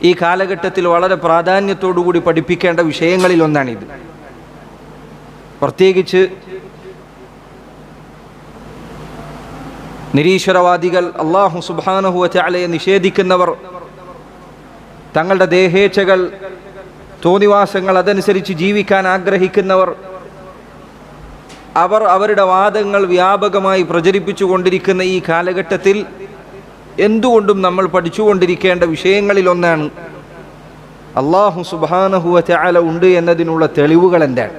ഈ കാലഘട്ടത്തിൽ വളരെ പ്രാധാന്യത്തോടുകൂടി പഠിപ്പിക്കേണ്ട വിഷയങ്ങളിലൊന്നാണിത്. പ്രത്യേകിച്ച് നിരീശ്വരവാദികൾ, അല്ലാഹു സുബ്ഹാനഹു വ തആലയെ നിഷേധിക്കുന്നവർ, തങ്ങളുടെ ദേഹേച്ഛകൾ, തോന്നിവാസങ്ങൾ അതനുസരിച്ച് ജീവിക്കാൻ ആഗ്രഹിക്കുന്നവർ, അവർ അവരുടെ വാദങ്ങൾ വ്യാപകമായി പ്രചരിപ്പിച്ചു കൊണ്ടിരിക്കുന്ന ഈ കാലഘട്ടത്തിൽ എന്തുകൊണ്ടും നമ്മൾ പഠിച്ചുകൊണ്ടിരിക്കേണ്ട വിഷയങ്ങളിലൊന്നാണ് അല്ലാഹു സുബ്ഹാനഹു വ തആല ഉണ്ട് എന്നതിനുള്ള തെളിവുകൾ എന്താണ്.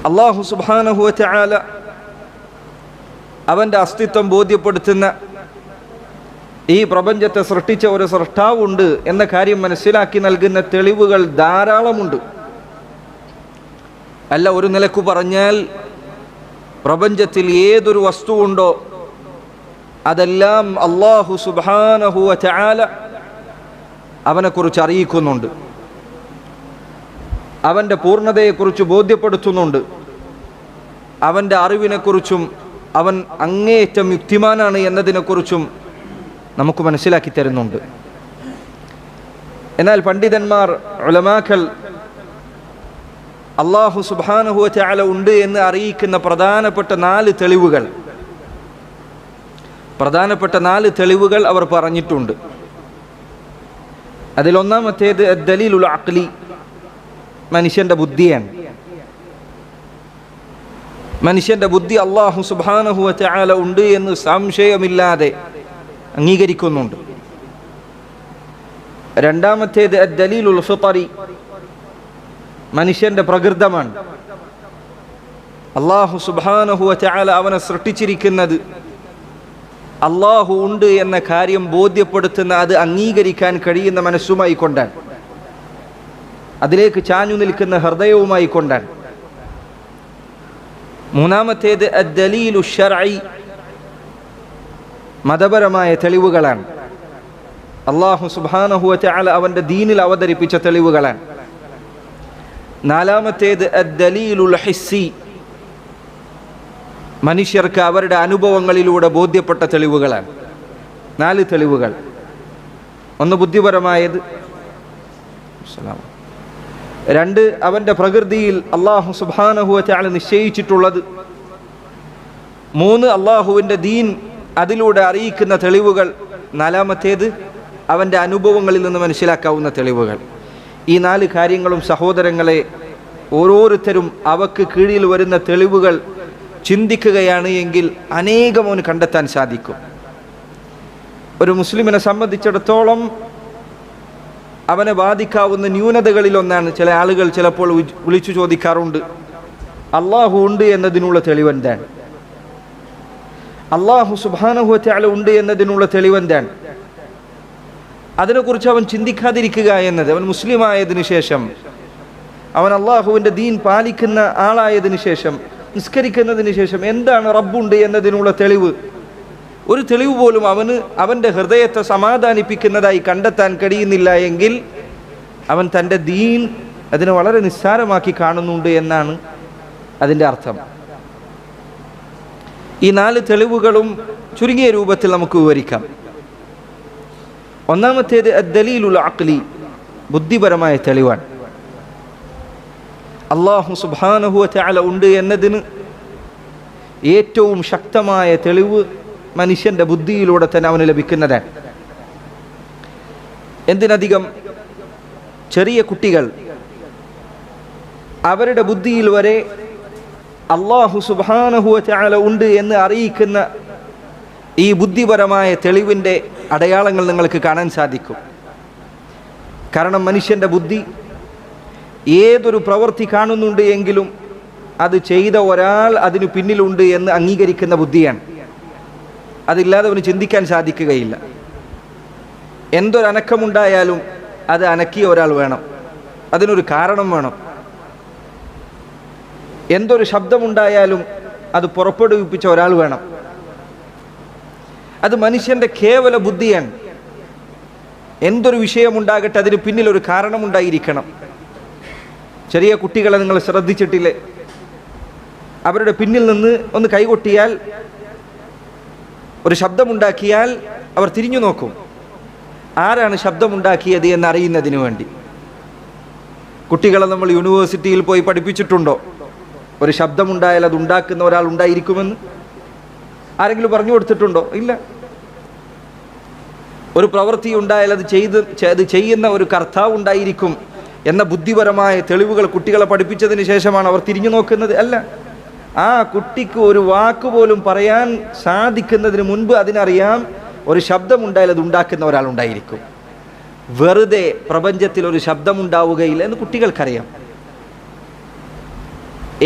അല്ലാഹു സുബ്ഹാനഹു വ തആല അവൻ്റെ അസ്തിത്വം ബോധ്യപ്പെടുത്തുന്ന, ഈ പ്രപഞ്ചത്തെ സൃഷ്ടിച്ച ഒരു സൃഷ്ടാവുണ്ട് എന്ന കാര്യം മനസ്സിലാക്കി നൽകുന്ന തെളിവുകൾ ധാരാളമുണ്ട്. അല്ല, ഒരു നിലക്ക് പറഞ്ഞാൽ പ്രപഞ്ചത്തിൽ ഏതൊരു വസ്തുവുണ്ടോ അതെല്ലാം അല്ലാഹു സുബ്ഹാനഹു വ തആല അവനെക്കുറിച്ച് അറിയിക്കുന്നുണ്ട്, അവൻ്റെ പൂർണ്ണതയെക്കുറിച്ച് ബോധ്യപ്പെടുത്തുന്നുണ്ട്, അവൻ്റെ അറിവിനെക്കുറിച്ചും അവൻ അങ്ങേയറ്റം യുക്തിമാനാണ് എന്നതിനെക്കുറിച്ചും നമുക്ക് മനസ്സിലാക്കി തരുന്നുണ്ട്. എന്നാൽ പണ്ഡിതന്മാർ, ഉലമാക്കൾ അല്ലാഹു സുബ്ഹാനഹു വ തആല ഉണ്ട് എന്ന് അറിയിക്കുന്ന പ്രധാനപ്പെട്ട നാല് തെളിവുകൾ അവർ പറഞ്ഞിട്ടുണ്ട്. അതിലൊന്നാമത്തേത് ദലീലുൽ അഖ്ലി, മനുഷ്യൻ്റെ ബുദ്ധിയാണ്. മനുഷ്യൻ്റെ ബുദ്ധി അല്ലാഹു സുബ്ഹാനഹു വ തആല ഉണ്ട് എന്ന് സംശയമില്ലാതെ അംഗീകരിക്കുന്നുണ്ട്. രണ്ടാമത്തേത് ദലീലുൽ ഫിത്രി, മനുഷ്യൻ്റെ പ്രകൃതമാണ്. അല്ലാഹു സുബ്ഹാനഹു വ തആല അവനെ സൃഷ്ടിച്ചിരിക്കുന്നത് അല്ലാഹു ഉണ്ട് എന്ന കാര്യം ബോധ്യപ്പെടുത്തുന്ന, അത് അംഗീകരിക്കാൻ കഴിയുന്ന മനസ്സുമായി കൊണ്ടാണ്, അതിലേക്ക് ചാഞ്ഞു നിൽക്കുന്ന ഹൃദയവുമായി കൊണ്ടാണ്. മൂന്നാമത്തേത് അദ്ദലീലു ശർഈ, മതപരമായ തെളിവുകളാണ്. അല്ലാഹു സുബ്ഹാനഹു വ തആല അവൻ്റെ ദീനിൽ അവതരിപ്പിച്ച തെളിവുകളാണ്. നാലാമത്തേത് അദ്ദലീലുൽ ഹിസ്സി, മനുഷ്യർക്ക് അവരുടെ അനുഭവങ്ങളിലൂടെ ബോധ്യപ്പെട്ട തെളിവുകളാണ്. 4 തെളിവുകൾ. ഒന്ന് ബുദ്ധിപരമായത്, 2 അവൻ്റെ പ്രകൃതിയിൽ അല്ലാഹു സുബ്ഹാനഹു വ തആല നിശ്ചയിച്ചിട്ടുള്ളത്, 3 അല്ലാഹുവിൻ്റെ ദീൻ അതിലൂടെ അറിയിക്കുന്ന തെളിവുകൾ, 4മത്തേത് അവൻ്റെ അനുഭവങ്ങളിൽ നിന്ന് മനസ്സിലാക്കാവുന്ന തെളിവുകൾ. ഈ 4 കാര്യങ്ങളും സഹോദരങ്ങളെ, ഓരോരുത്തരും അവക്ക് കീഴിൽ വരുന്ന തെളിവുകൾ ചിന്തിക്കുകയാണ് എങ്കിൽ അനേകം അവന് കണ്ടെത്താൻ സാധിക്കും. ഒരു മുസ്ലിമിനെ സംബന്ധിച്ചിടത്തോളം അവനെ ബാധിക്കാവുന്ന ന്യൂനതകളിലൊന്നാണ്, ചില ആളുകൾ ചിലപ്പോൾ വിളിച്ചു ചോദിക്കാറുണ്ട്, അല്ലാഹു ഉണ്ട് എന്നതിനുള്ള തെളിവെന്താണ്, അല്ലാഹു സുബ്ഹാനഹു വ തആല ഉണ്ട് എന്നതിനുള്ള തെളിവെന്താണ്. അതിനെക്കുറിച്ച് അവൻ ചിന്തിക്കാതിരിക്കുക എന്നത്, അവൻ മുസ്ലിം ആയതിനു ശേഷം, അവൻ അല്ലാഹുവിൻ്റെ ദീൻ പാലിക്കുന്ന ആളായതിനു ശേഷം, നിസ്കരിക്കുന്നതിന് ശേഷം എന്താണ് റബ്ബുണ്ട് എന്നതിനുള്ള തെളിവ്, ഒരു തെളിവ് പോലും അവൻ്റെ ഹൃദയത്തെ സമാധാനിപ്പിക്കുന്നതായി കണ്ടെത്താൻ കഴിയുന്നില്ല എങ്കിൽ അവൻ തൻ്റെ ദീൻ അതിനെ വളരെ നിസ്സാരമാക്കി കാണുന്നുണ്ട് എന്നാണ് അതിൻ്റെ അർത്ഥം. ഈ 4 തെളിവുകളും ചുരുങ്ങിയ രൂപത്തിൽ നമുക്ക് വിവരിക്കാം. ഒന്നാമത്തേത് അദ്ദലീലുൽ അഖ്ലി, ബുദ്ധിപരമായ തെളിവാണ്. അല്ലാഹു സുബ്ഹാനഹു വ തആല ഉണ്ട് എന്നതിന് ഏറ്റവും ശക്തമായ തെളിവ് മനുഷ്യൻ്റെ ബുദ്ധിയിലൂടെ തന്നെ അവന് ലഭിക്കുന്നതാണ്. എന്തിനധികം, ചെറിയ കുട്ടികൾ അവരുടെ ബുദ്ധിയിൽ വരെ അല്ലാഹു സുബ്ഹാനഹു വ തആല ഉണ്ട് എന്ന് അറിയിക്കുന്ന ഈ ബുദ്ധിപരമായ തെളിവിൻ്റെ അടയാളങ്ങൾ നിങ്ങൾക്ക് കാണാൻ സാധിക്കും. കാരണം മനുഷ്യൻ്റെ ബുദ്ധി ഏതൊരു പ്രവൃത്തി കാണുന്നുണ്ട് എങ്കിലും അത് ചെയ്ത ഒരാൾ അതിനു പിന്നിലുണ്ട് എന്ന് അംഗീകരിക്കുന്ന ബുദ്ധിയാണ്. അതില്ലാതെ അവന് ചിന്തിക്കാൻ സാധിക്കുകയില്ല. എന്തൊരനക്കമുണ്ടായാലും അത് അനക്കിയ ഒരാൾ വേണം, അതിനൊരു കാരണം വേണം. എന്തൊരു ശബ്ദമുണ്ടായാലും അത് പുറപ്പെടുവിപ്പിച്ച ഒരാൾ വേണം. അത് മനുഷ്യൻ്റെ കേവല ബുദ്ധിയാണ്. എന്തൊരു വിഷയമുണ്ടാകട്ടെ അതിന് പിന്നിലൊരു കാരണമുണ്ടായിരിക്കണം. ചെറിയ കുട്ടികളെ നിങ്ങൾ ശ്രദ്ധിച്ചിട്ടില്ലേ? അവരുടെ പിന്നിൽ നിന്ന് ഒന്ന് കൈകൊട്ടിയാൽ, ഒരു ശബ്ദമുണ്ടാക്കിയാൽ അവർ തിരിഞ്ഞു നോക്കും. ആരാണ് ശബ്ദമുണ്ടാക്കിയത് എന്നറിയുന്നതിന് വേണ്ടി. കുട്ടികളെ നമ്മൾ യൂണിവേഴ്സിറ്റിയിൽ പോയി പഠിപ്പിച്ചിട്ടുണ്ടോ ഒരു ശബ്ദമുണ്ടായാൽ അത് ഉണ്ടാക്കുന്ന ഒരാൾ ഉണ്ടായിരിക്കുമെന്ന്? ആരെങ്കിലും പറഞ്ഞു കൊടുത്തിട്ടുണ്ടോ? ഇല്ല. ഒരു പ്രവൃത്തി ഉണ്ടായാൽ അത് ചെയ്യുന്ന ഒരു കർത്താവ് ഉണ്ടായിരിക്കും എന്ന ബുദ്ധിപരമായ തെളിവുകൾ കുട്ടികളെ പഠിപ്പിച്ചതിന് ശേഷമാണ് അവർ തിരിഞ്ഞു നോക്കുന്നത്. അല്ല, ആ കുട്ടിക്ക് ഒരു വാക്ക് പോലും പറയാൻ സാധിക്കുന്നതിന് മുൻപ് അതിനറിയാം ഒരു ശബ്ദമുണ്ടായാൽ അത് ഉണ്ടാക്കുന്ന ഒരാളുണ്ടായിരിക്കും. വെറുതെ പ്രപഞ്ചത്തിൽ ഒരു ശബ്ദമുണ്ടാവുകയില്ല എന്ന് കുട്ടികൾക്കറിയാം.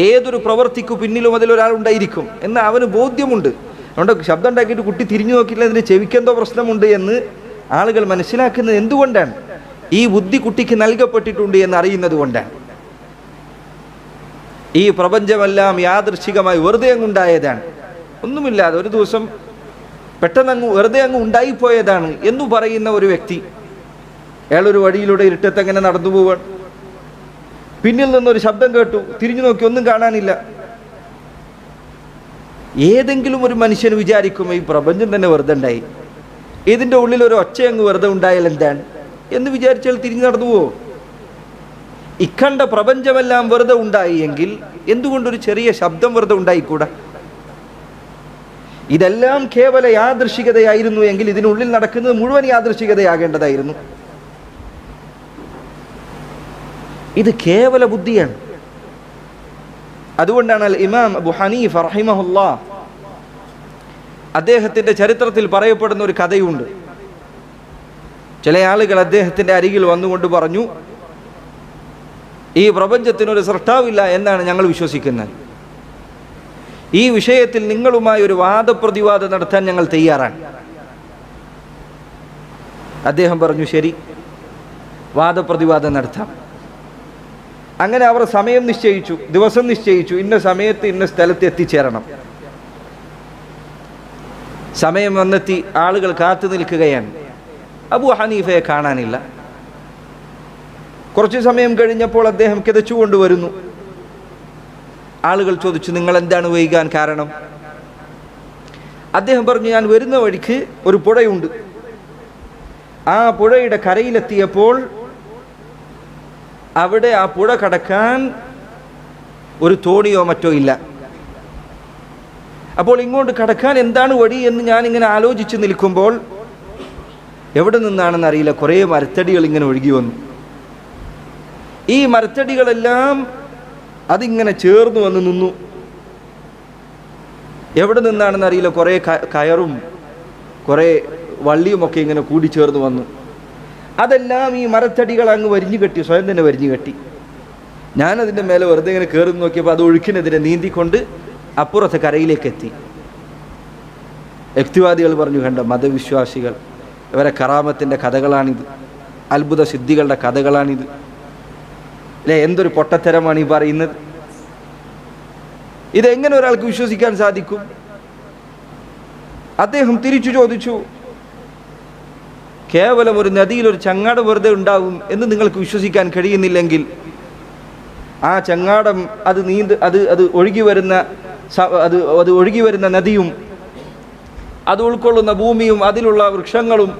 ഏതൊരു പ്രവൃത്തിക്കു പിന്നിലും അതിലൊരാളുണ്ടായിരിക്കും എന്ന് അവന് ബോധ്യമുണ്ട്. അതുകൊണ്ട് ശബ്ദം ഉണ്ടാക്കിയിട്ട് കുട്ടി തിരിഞ്ഞു നോക്കിയില്ല, അതിന് ചെവിക്കെന്തോ പ്രശ്നമുണ്ട് എന്ന് ആളുകൾ മനസ്സിലാക്കുന്നത് എന്തുകൊണ്ടാണ്? ഈ ബുദ്ധി കുട്ടിക്ക് നൽകപ്പെട്ടിട്ടുണ്ട് എന്ന് അറിയുന്നത് കൊണ്ടാണ്. ഈ പ്രപഞ്ചമെല്ലാം യാദൃശ്ചികമായി വെറുതെ അങ്ങുണ്ടായതാണ്, ഒന്നുമില്ലാതെ ഒരു ദിവസം പെട്ടെന്ന് വെറുതെ അങ്ങ് ഉണ്ടായിപ്പോയതാണ് എന്നു പറയുന്ന ഒരു വ്യക്തി, അയാളൊരു വഴിയിലൂടെ ഇരുട്ടത്ത് അങ്ങനെ നടന്നു പോവാൻ, പിന്നിൽ നിന്നൊരു ശബ്ദം കേട്ടു, തിരിഞ്ഞു നോക്കി, ഒന്നും കാണാനില്ല. ഏതെങ്കിലും ഒരു മനുഷ്യന് വിചാരിക്കും ഈ പ്രപഞ്ചം തന്നെ വെറുതെ ഉണ്ടായി, ഇതിൻ്റെ ഉള്ളിൽ ഒരു ഒച്ച അങ്ങ് വെറുതെ ഉണ്ടായാൽ എന്താണ് എന്ന് വിചാരിച്ചാൽ തിരിഞ്ഞു നടന്നു പോവും. ഇക്കണ്ട പ്രപഞ്ചമെല്ലാം വെറുതെ ഉണ്ടായി എങ്കിൽ എന്തുകൊണ്ടൊരു ചെറിയ ശബ്ദം വെറുതെ ഉണ്ടായിക്കൂടാ? ഇതെല്ലാം കേവല യാദൃശ്ചികതയായിരുന്നു എങ്കിൽ ഇതിനുള്ളിൽ നടക്കുന്നത് മുഴുവൻ യാദൃശ്ചികതയാകേണ്ടതായിരുന്നു. ഇത് കേവല ബുദ്ധിയാണ്. അതുകൊണ്ടാണ് അൽ ഇമാം അബു ഹനീഫ റഹിമഹുല്ലാഹ് അദ്ദേഹത്തിൻ്റെ ചരിത്രത്തിൽ പറയപ്പെടുന്ന ഒരു കഥയുണ്ട്. ചില ആളുകൾ അദ്ദേഹത്തിൻ്റെ അരികിൽ വന്നുകൊണ്ട് പറഞ്ഞു, ഈ പ്രപഞ്ചത്തിനൊരു സൃഷ്ടാവില്ല എന്നാണ് ഞങ്ങൾ വിശ്വസിക്കുന്നത്. ഈ വിഷയത്തിൽ നിങ്ങളുമായി ഒരു വാദപ്രതിവാദം നടത്താൻ ഞങ്ങൾ തയ്യാറാണ്. അദ്ദേഹം പറഞ്ഞു, ശരി, വാദപ്രതിവാദം നടത്താം. അങ്ങനെ അവർ സമയം നിശ്ചയിച്ചു, ദിവസം നിശ്ചയിച്ചു, ഇന്ന സമയത്ത് ഇന്ന സ്ഥലത്ത് എത്തിച്ചേരണം. സമയം വന്നെത്തി, ആളുകൾ കാത്തു നിൽക്കുകയാണ്. അബൂ ഹനീഫയെ കാണാനില്ല. കുറച്ചു സമയം കഴിഞ്ഞപ്പോൾ അദ്ദേഹം കിതച്ചുകൊണ്ടുവരുന്നു. ആളുകൾ ചോദിച്ചു, നിങ്ങൾ എന്താണ് വൈകാൻ കാരണം? അദ്ദേഹം പറഞ്ഞു, ഞാൻ വരുന്ന വഴിക്ക് ഒരു പുഴയുണ്ട്. ആ പുഴയുടെ കരയിലെത്തിയപ്പോൾ അവിടെ ആ പുഴ കടക്കാൻ ഒരു തോണിയോ മറ്റോ ഇല്ല. അപ്പോൾ ഇങ്ങോട്ട് കടക്കാൻ എന്താണ് വഴി എന്ന് ഞാനിങ്ങനെ ആലോചിച്ച് നിൽക്കുമ്പോൾ എവിടെ നിന്നാണെന്ന് അറിയില്ല, കുറേ മരത്തടികൾ ഇങ്ങനെ ഒഴുകി വന്നു. ഈ മരത്തടികളെല്ലാം അതിങ്ങനെ ചേർന്ന് വന്ന് നിന്നു. എവിടെ നിന്നാണെന്ന് അറിയില്ല, കുറേ കയറും കുറേ വള്ളിയുമൊക്കെ ഇങ്ങനെ കൂടിച്ചേർന്ന് വന്നു. അതെല്ലാം ഈ മരത്തടികൾ അങ്ങ് വരിഞ്ഞു കെട്ടി, സ്വയം തന്നെ വരിഞ്ഞു കെട്ടി. ഞാനതിൻ്റെ മേലെ വെറുതെ ഇങ്ങനെ കയറി നോക്കിയപ്പോൾ അത് ഒഴുക്കിനെതിരെ നീന്തിക്കൊണ്ട് അപ്പുറത്തെ കരയിലേക്ക് എത്തി. യുക്തിവാദികൾ പറഞ്ഞു, കണ്ട മതവിശ്വാസികൾ, ഇവരെ കറാമത്തിൻ്റെ കഥകളാണിത്, അത്ഭുത സിദ്ധികളുടെ കഥകളാണിത്, അല്ലേ, എന്തൊരു പൊട്ടത്തരമാണ് ഈ പറയുന്നത്, ഇതെങ്ങനെ ഒരാൾക്ക് വിശ്വസിക്കാൻ സാധിക്കും? അദ്ദേഹം തിരിച്ചു ചോദിച്ചു, കേവലം ഒരു നദിയിൽ ഒരു ചങ്ങാടം വെറുതെ ഉണ്ടാകും എന്ന് നിങ്ങൾക്ക് വിശ്വസിക്കാൻ കഴിയുന്നില്ലെങ്കിൽ ആ ചങ്ങാടം അത് ഒഴുകി വരുന്ന നദിയും അത് ഉൾക്കൊള്ളുന്ന ഭൂമിയും അതിലുള്ള വൃക്ഷങ്ങളും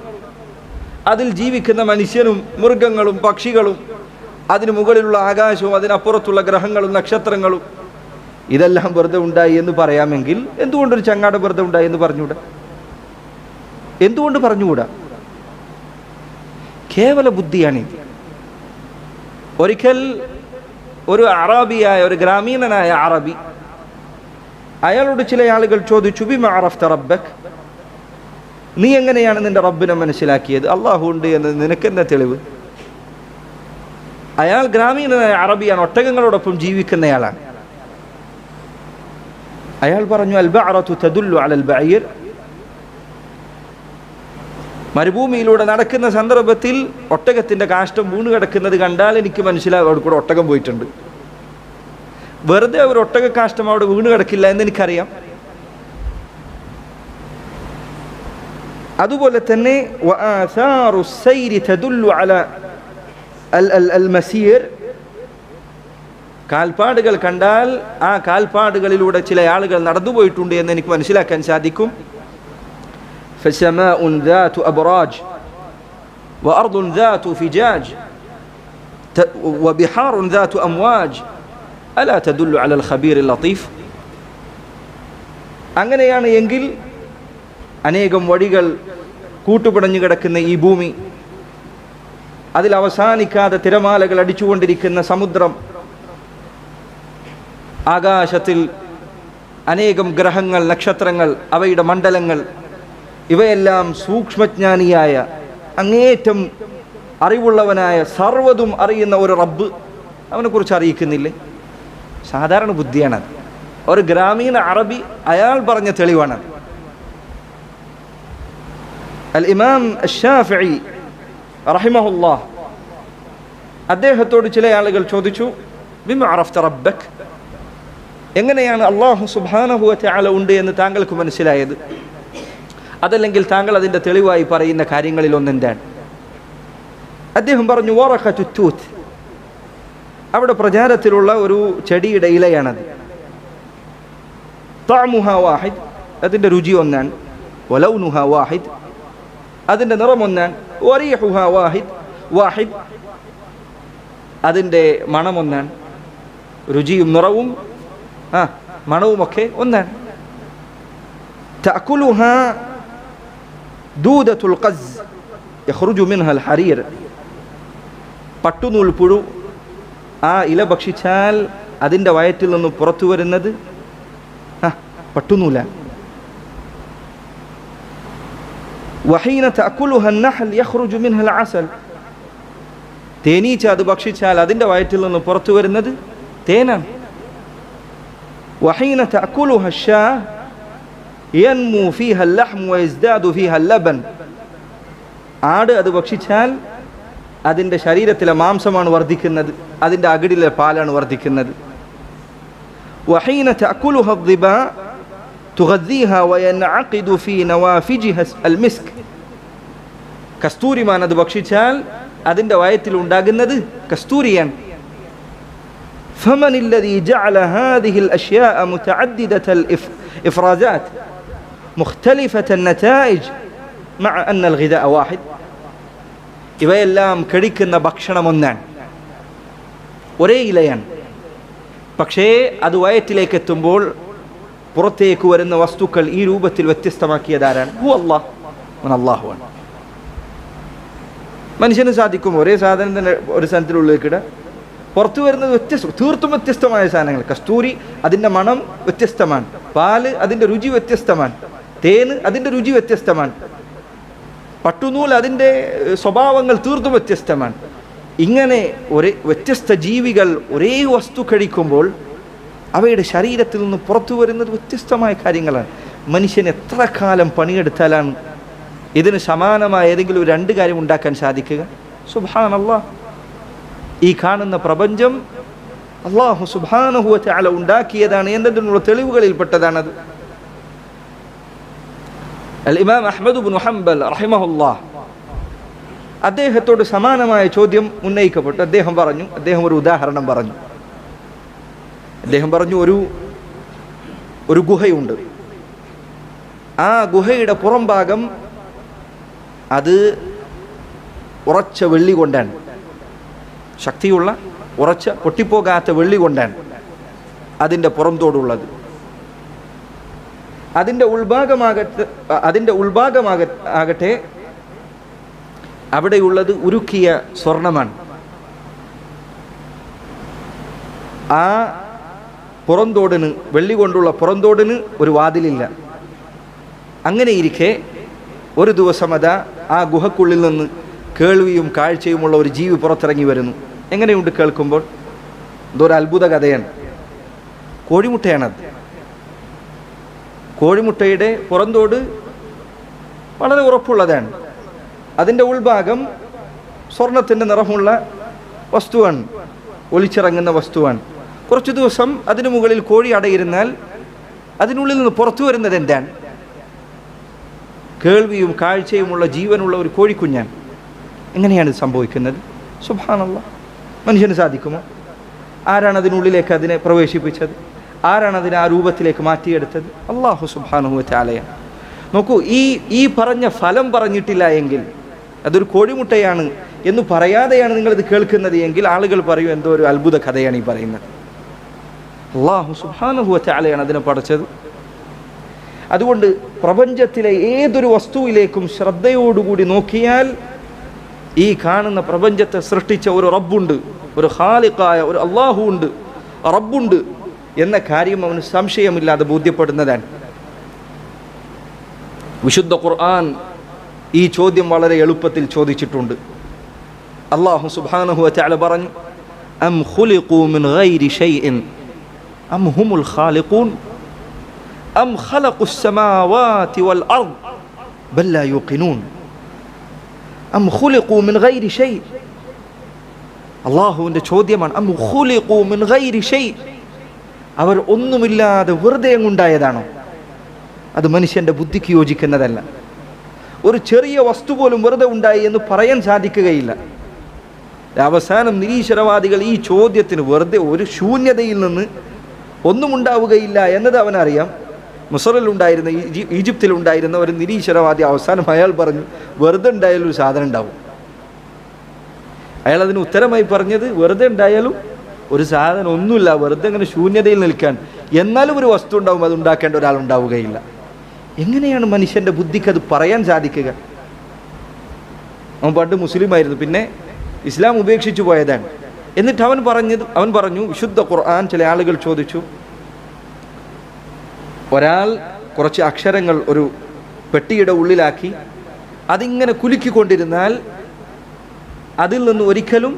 അതിൽ ജീവിക്കുന്ന മനുഷ്യനും മൃഗങ്ങളും പക്ഷികളും അതിന് മുകളിലുള്ള ആകാശവും അതിനപ്പുറത്തുള്ള ഗ്രഹങ്ങളും നക്ഷത്രങ്ങളും ഇതെല്ലാം വെറുതെ ഉണ്ടായി എന്ന് പറയാമെങ്കിൽ എന്തുകൊണ്ടൊരു ചങ്ങാടം വെറുതെ ഉണ്ടായി എന്ന് പറഞ്ഞുകൂടാ? എന്തുകൊണ്ട് പറഞ്ഞുകൂടാ? കേവല ബുദ്ധിയാണിത്. ഒരിക്കൽ ഒരു അറബിയായ, ഒരു ഗ്രാമീണനായ അറബി, അയാളോട് ചില ആളുകൾ ചോദിച്ചു, ബിമ അറഫ്ത റബ്ബക്, നീ എങ്ങനെയാണ് നിന്റെ റബ്ബിനെ മനസ്സിലാക്കിയത്? അള്ളാഹു ഉണ്ട് എന്ന് നിനക്കെന്താ തെളിവ്? അയാൾ ഗ്രാമീണനായ അറബിയാണ്, ഒട്ടകങ്ങളോടൊപ്പം ജീവിക്കുന്നയാളാണ്. അയാൾ പറഞ്ഞു, അൽ ബഅറതു തദുല്ലു അലൽ ബഈർ, മരുഭൂമിയിലൂടെ നടക്കുന്ന സന്ദർഭത്തിൽ ഒട്ടകത്തിൻ്റെ കാഷ്ടം വീണ് കിടക്കുന്നത് കണ്ടാൽ എനിക്ക് മനസ്സിലാവും അവിടെ കൂടെ ഒട്ടകം പോയിട്ടുണ്ട്. വെറുതെ ഒരു ഒട്ടക കാഷ്ടം അവിടെ വീണ് കിടക്കില്ല എന്ന് എനിക്കറിയാം. അതുപോലെ തന്നെ കാൽപ്പാടുകൾ കണ്ടാൽ ആ കാൽപ്പാടുകളിലൂടെ ചില ആളുകൾ നടന്നുപോയിട്ടുണ്ട് എന്ന് എനിക്ക് മനസ്സിലാക്കാൻ സാധിക്കും. وأرض ذات فجاج وبحار ذات أمواج ألا تدل على الخبير اللطيف. അങ്ങനെയാണ് എങ്കിൽ അനേകം വഴികൾ കൂട്ടുപിടഞ്ഞു കിടക്കുന്ന ഈ ഭൂമി, അതിൽ അവസാനിക്കാതെ തിരമാലകൾ അടിച്ചുകൊണ്ടിരിക്കുന്ന സമുദ്രം, ആകാശത്തിൽ അനേകം ഗ്രഹങ്ങൾ, നക്ഷത്രങ്ങൾ, അവയുടെ മണ്ഡലങ്ങൾ, ഇവയെല്ലാം സൂക്ഷ്മജ്ഞാനിയായ അങ്ങേറ്റം അറിവുള്ളവനായ സർവ്വതും അറിയുന്ന ഒരു റബ്ബ് അവനെക്കുറിച്ച് അറിയിക്കുന്നില്ലേ? സാധാരണ ബുദ്ധിയാണത്. ഒരു ഗ്രാമീണ അറബി അയാൾ പറഞ്ഞ തെളിവാണത്. അൽ ഇമാം അശ്ശാഫിഈ റഹിമഹുല്ലാഹ് അദ്ദേഹത്തോട് ചില ആളുകൾ ചോദിച്ചു, ബിമ അറഫ്ത റബ്ബക്, എങ്ങനെയാണ് അല്ലാഹു സുബ്ഹാനഹു വ തആല ഉണ്ട് എന്ന് താങ്കൾക്ക് മനസ്സിലായത്? അതല്ലെങ്കിൽ താങ്കൾ അതിൻ്റെ തെളിവായി പറയുന്ന കാര്യങ്ങളിൽ ഒന്നെന്താണ്? അദ്ദേഹം പറഞ്ഞു, വറഖത്തു തൂത്ത്, അവിടെ പ്രചാരത്തിലുള്ള ഒരു ചെടിയുടെ ഇലയാണത്. തഅമുഹാ വാഹിദ്, അതിൻ്റെ രുചി ഒന്നാണ്. വലൗനുഹാ വാഹിദ്, അതിൻ്റെ നിറം ഒന്നാണ്. വറീഹുഹാ വാഹിദ്, അതിൻ്റെ മണമൊന്നാണ്. രുചിയും നിറവും മണവുമൊക്കെ ഒന്നാണ്. തഅകുലുഹാ ദൂദത്തുൽ ഖസ് യഖ്റുജു മിൻഹാൽ ഹരീർ, പട്ടുനൂൽ പുഴു ആ ഇല ഭക്ഷിച്ചാൽ അതിൻ്റെ വയറ്റിൽ നിന്ന് പുറത്തു വരുന്നത് പട്ടുനൂല. വഹീന തഅകുലുഹാ അൻ-നഹൽ യഖ്റുജു മിൻഹാൽ അസൽ, തേനീച്ച അത് ഭക്ഷിച്ചാൽ അതിൻ്റെ വയറ്റിൽ നിന്ന് പുറത്തു വരുന്നത് തേനാണ്. വഹീന തഅകുലുഹാ അശ്ശാ യൻമു ഫീഹാ അൽ-ലഹ്മു വയസ്ദാദു ഫീഹാ അൽ-ലബൻ, ആട് അത് ഭക്ഷിച്ചാൽ അതിൻ്റെ ശരീരത്തിലെ മാംസമാണ് വർദ്ധിക്കുന്നത്, അതിൻ്റെ അകിടിലെ പാലാണ് വർദ്ധിക്കുന്നത്. വഹീന തഅകുലുഹാ അദ്ദിബാ തുഗദ്ദീഹാ വയൻഅഖിദു ഫീ നവാഫിജിഹാ അൽ-മിസ്ക്, കസ്തൂരിമാൻ അത് ഭക്ഷിച്ചാൽ അതിൻ്റെ വയറ്റിൽ ഉണ്ടാകുന്നത് കസ്തൂരിയാണ്. فمن الذي جعل هذه الأشياء متعددة الإفرازات مختلفة النتائج مع أن الغذاء واحد, ഇവയെല്ലാം കഴിക്കുന്ന ഭക്ഷണം ഒന്നാണ്, ഒരേ ഇലയാണ്. പക്ഷേ അത് വയറ്റിലേക്ക് എത്തുമ്പോൾ പുറത്തേക്ക് വരുന്ന വസ്തുക്കൾ ഈ രൂപത്തിൽ വ്യത്യസ്തമാക്കിയതാരാണ്? അല്ലാഹുവാണ്. മനുഷ്യന് സാധിക്കും ഒരേ സാധനം തന്നെ ഒരു സ്ഥലത്തിനുള്ളിലേക്കിട പുറത്തു വരുന്നത് തീർത്തും വ്യത്യസ്തമായ സാധനങ്ങൾ. കസ്തൂരി അതിൻ്റെ മണം വ്യത്യസ്തമാണ്, പാല് അതിൻ്റെ രുചി വ്യത്യസ്തമാണ്, തേന് അതിൻ്റെ രുചി വ്യത്യസ്തമാണ്, പട്ടുനൂൽ അതിൻ്റെ സ്വഭാവങ്ങൾ തീർത്തും വ്യത്യസ്തമാണ്. ഇങ്ങനെ ഒരേ വ്യത്യസ്ത ജീവികൾ ഒരേ വസ്തു കഴിക്കുമ്പോൾ അവയുടെ ശരീരത്തിൽ നിന്ന് പുറത്തു വരുന്നത് വ്യത്യസ്തമായ കാര്യങ്ങളാണ്. മനുഷ്യൻ എത്ര കാലം പണിയെടുത്താലാണ് ഇതിന് സമാനമായ ഏതെങ്കിലും രണ്ട് കാര്യം ഉണ്ടാക്കാൻ സാധിക്കുക? സുബ്ഹാനല്ലാഹ്, ഈ കാണുന്ന പ്രപഞ്ചം അല്ലാഹു സുബ്ഹാനഹു വ തആല ഉണ്ടാക്കിയതാണ് എന്നതിനുള്ള തെളിവുകളിൽപ്പെട്ടതാണത്. അൽ ഇമാം അഹ്മദ് ഇബ്നു ഹംബൽ റഹിമഹുല്ലാഹ് അദ്ദേഹത്തോട് സമാനമായ ചോദ്യം ഉന്നയിക്കപ്പെട്ടു. അദ്ദേഹം ഒരു ഉദാഹരണം പറഞ്ഞു. അദ്ദേഹം പറഞ്ഞു, ഒരു ഗുഹയുണ്ട്. ആ ഗുഹയുടെ പുറം ഭാഗം അത് ഉറച്ച വെള്ളി കൊണ്ടാണ്, ശക്തിയുള്ള ഉറച്ച പൊട്ടിപ്പോകാത്ത വെള്ളി കൊണ്ടാണ് അതിൻ്റെ പുറംതോടുള്ളത്. അതിൻ്റെ ഉൾഭാഗമാകട്ടെ അവിടെയുള്ളത് ഉരുക്കിയ സ്വർണമാണ്. ആ പുറന്തോടിന്, വെള്ളി കൊണ്ടുള്ള പുറന്തോടിന് ഒരു വാതിലില്ല. അങ്ങനെ ഇരിക്കെ ഒരു ദിവസം അതാ ആ ഗുഹക്കുള്ളിൽ നിന്ന് കേൾവിയും കാഴ്ചയുമുള്ള ഒരു ജീവി പുറത്തിറങ്ങി വരുന്നു. എങ്ങനെയുണ്ട് കേൾക്കുമ്പോൾ? എന്തോരു അത്ഭുത കഥയാണ്. കോഴിമുട്ടയാണത്. കോഴിമുട്ടയുടെ പുറന്തോട് വളരെ ഉറപ്പുള്ളതാണ്. അതിൻ്റെ ഉൾഭാഗം സ്വർണത്തിൻ്റെ നിറമുള്ള വസ്തുവാണ്, ഒലിച്ചിറങ്ങുന്ന വസ്തുവാണ്. കുറച്ചു ദിവസം അതിനു മുകളിൽ കോഴി അടയിരുന്നാൽ അതിനുള്ളിൽ നിന്ന് പുറത്തു വരുന്നത് എന്താണ്? കേൾവിയും കാഴ്ചയുമുള്ള ജീവനുള്ള ഒരു കോഴിക്കുഞ്ഞാൻ. എങ്ങനെയാണ് സംഭവിക്കുന്നത്? സുബ്ഹാനല്ലാഹ്, മനുഷ്യന് സാധിക്കുമോ? ആരാണ് അതിനുള്ളിലേക്ക് അതിനെ പ്രവേശിപ്പിച്ചത്? ആരാണ് അതിനെ ആ രൂപത്തിലേക്ക് മാറ്റിയെടുത്തത്? അല്ലാഹു സുബ്ഹാനഹു വ തആലയാണ്. നോക്കൂ, ഈ പറഞ്ഞ ഫലം പറഞ്ഞിട്ടില്ല എങ്കിൽ, അതൊരു കോഴിമുട്ടയാണ് എന്ന് പറയാതെയാണ് നിങ്ങളിത് കേൾക്കുന്നത് എങ്കിൽ ആളുകൾ പറയും എന്തോ ഒരു അത്ഭുത കഥയാണ് ഈ പറയുന്നത്. അല്ലാഹു സുബ്ഹാനഹു വ തആലയാണ് അതിനെ പടച്ചത്. അതുകൊണ്ട് പ്രപഞ്ചത്തിലെ ഏതൊരു വസ്തുവിലേക്കും ശ്രദ്ധയോടുകൂടി നോക്കിയാൽ ഈ കാണുന്ന പ്രപഞ്ചത്തെ സൃഷ്ടിച്ച ഒരു റബ്ബുണ്ട്, ഒരു ഖാലിഖായ ഒരു അല്ലാഹു ഉണ്ട്, റബ്ബുണ്ട് എന്ന കാര്യം അവന് സംശയമില്ലാതെ ബോധ്യപ്പെടുന്നതാണ്. വിശുദ്ധ ഖുർആൻ ഈ ചോദ്യം വളരെ എളുപ്പത്തിൽ ചോദിച്ചിട്ടുണ്ട്. അല്ലാഹു സുബ്ഹാനഹു വ തആല പറഞ്ഞു, അം ഖുലിഖൂ മിൻ ഗൈരി ഷൈഇൻ അം ഹുമുൽ ഖാലിഖൂൻ അം ഖലഖുസ് സമാവാതി വൽ അർദ് ബൽ ലാ യൂഖിനൂൻ. അം ഖുലിഖൂ മിൻ ഗൈരി ഷൈ, അല്ലാഹുവിൻ്റെ ചോദ്യമാണ്. അം ഖുലിഖൂ മിൻ ഗൈരി ഷൈ, അവർ ഒന്നുമില്ലാതെ വെറുതെ ഉണ്ടായതാണോ? അത് മനുഷ്യൻ്റെ ബുദ്ധിക്ക് യോജിക്കുന്നതല്ല. ഒരു ചെറിയ വസ്തു പോലും വെറുതെ ഉണ്ടായി എന്ന് പറയാൻ സാധിക്കുകയില്ല. അവസാനം നിരീശ്വരവാദികൾ ഈ ചോദ്യത്തിന് വെറുതെ ഒരു ശൂന്യതയിൽ നിന്ന് ഒന്നും ഉണ്ടാവുകയില്ല എന്നത് അവനറിയാം. മിസ്റിലുണ്ടായിരുന്ന ഈജിപ്തിലുണ്ടായിരുന്ന ഒരു നിരീശ്വരവാദി അവസാനം അയാൾ പറഞ്ഞു വെറുതെ ഉണ്ടായാലും ഒരു സാധനം ഉണ്ടാവും. അയാൾ അതിന് ഉത്തരമായി പറഞ്ഞത് വെറുതെ ഉണ്ടായാലും ഒരു സാധനം ഒന്നുമില്ല, വെറുതെ അങ്ങനെ ശൂന്യതയിൽ നിൽക്കാൻ, എന്നാലും ഒരു വസ്തു ഉണ്ടാവും, അത് ഉണ്ടാക്കേണ്ട ഒരാളുണ്ടാവുകയില്ല. എങ്ങനെയാണ് മനുഷ്യൻ്റെ ബുദ്ധിക്ക് അത് പറയാൻ സാധിക്കുക? അവൻ പണ്ട് മുസ്ലിമായിരുന്നു, പിന്നെ ഇസ്ലാം ഉപേക്ഷിച്ചു പോയതാണ്. എന്നിട്ട് അവൻ പറഞ്ഞു വിശുദ്ധ ഖുർആൻ, ചില ആളുകൾ ചോദിച്ചു, ഒരാൾ കുറച്ച് അക്ഷരങ്ങൾ ഒരു പെട്ടിയുടെ ഉള്ളിലാക്കി അതിങ്ങനെ കുലുക്കിക്കൊണ്ടിരുന്നാൽ അതിൽ നിന്ന് ഒരിക്കലും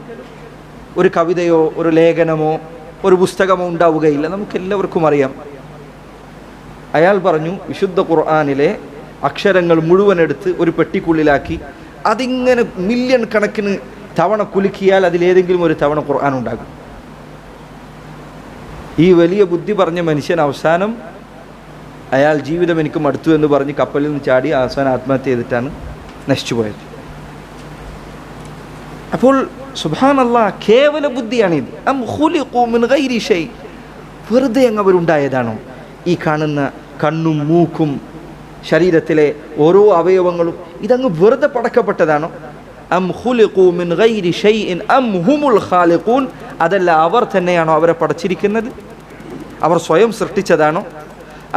ഒരു കവിതയോ ഒരു ലേഖനമോ ഒരു പുസ്തകമോ ഉണ്ടാവുകയില്ല. നമുക്കെല്ലാവർക്കും അറിയാം. അയാൾ പറഞ്ഞു വിശുദ്ധ ഖുർആനിലെ അക്ഷരങ്ങൾ മുഴുവൻ എടുത്ത് ഒരു പെട്ടിക്കുള്ളിലാക്കി അതിങ്ങനെ മില്യൺ കണക്കിന് തവണ കുലുക്കിയാൽ അതിലേതെങ്കിലും ഒരു തവണ ഖുർആൻ ഉണ്ടാകും. ഈ വലിയ ബുദ്ധി പറഞ്ഞ മനുഷ്യൻ അവസാനം അയാൾ ജീവിതം എനിക്ക് മടുത്തു എന്ന് പറഞ്ഞ് കപ്പലിൽ നിന്ന് ചാടി അവസാനം ആത്മഹത്യ ചെയ്തിട്ടാണ് നശിച്ചുപോയത്. അപ്പോൾ സുബ്ഹാനല്ലാഹ്, കേവല ബുദ്ധിയാണിത്. അം ഖുലിഖൂ മിൻ ഗൈരി ഷൈ, വെറുതെ അങ്ങ് അവരുണ്ടായതാണോ? ഈ കാണുന്ന കണ്ണും മൂക്കും ശരീരത്തിലെ ഓരോ അവയവങ്ങളും ഇതങ്ങ് വെറുതെ പടക്കപ്പെട്ടതാണോ? അം ഖുലിഖൂ മിൻ ഗൈരി ഷൈഇൻ അം ഹുമുൽ ഖാലിഖൂൻ, അതല്ല അവർ തന്നെയാണോ അവരെ പടച്ചിരിക്കുന്നത്? അവർ സ്വയം സൃഷ്ടിച്ചതാണോ?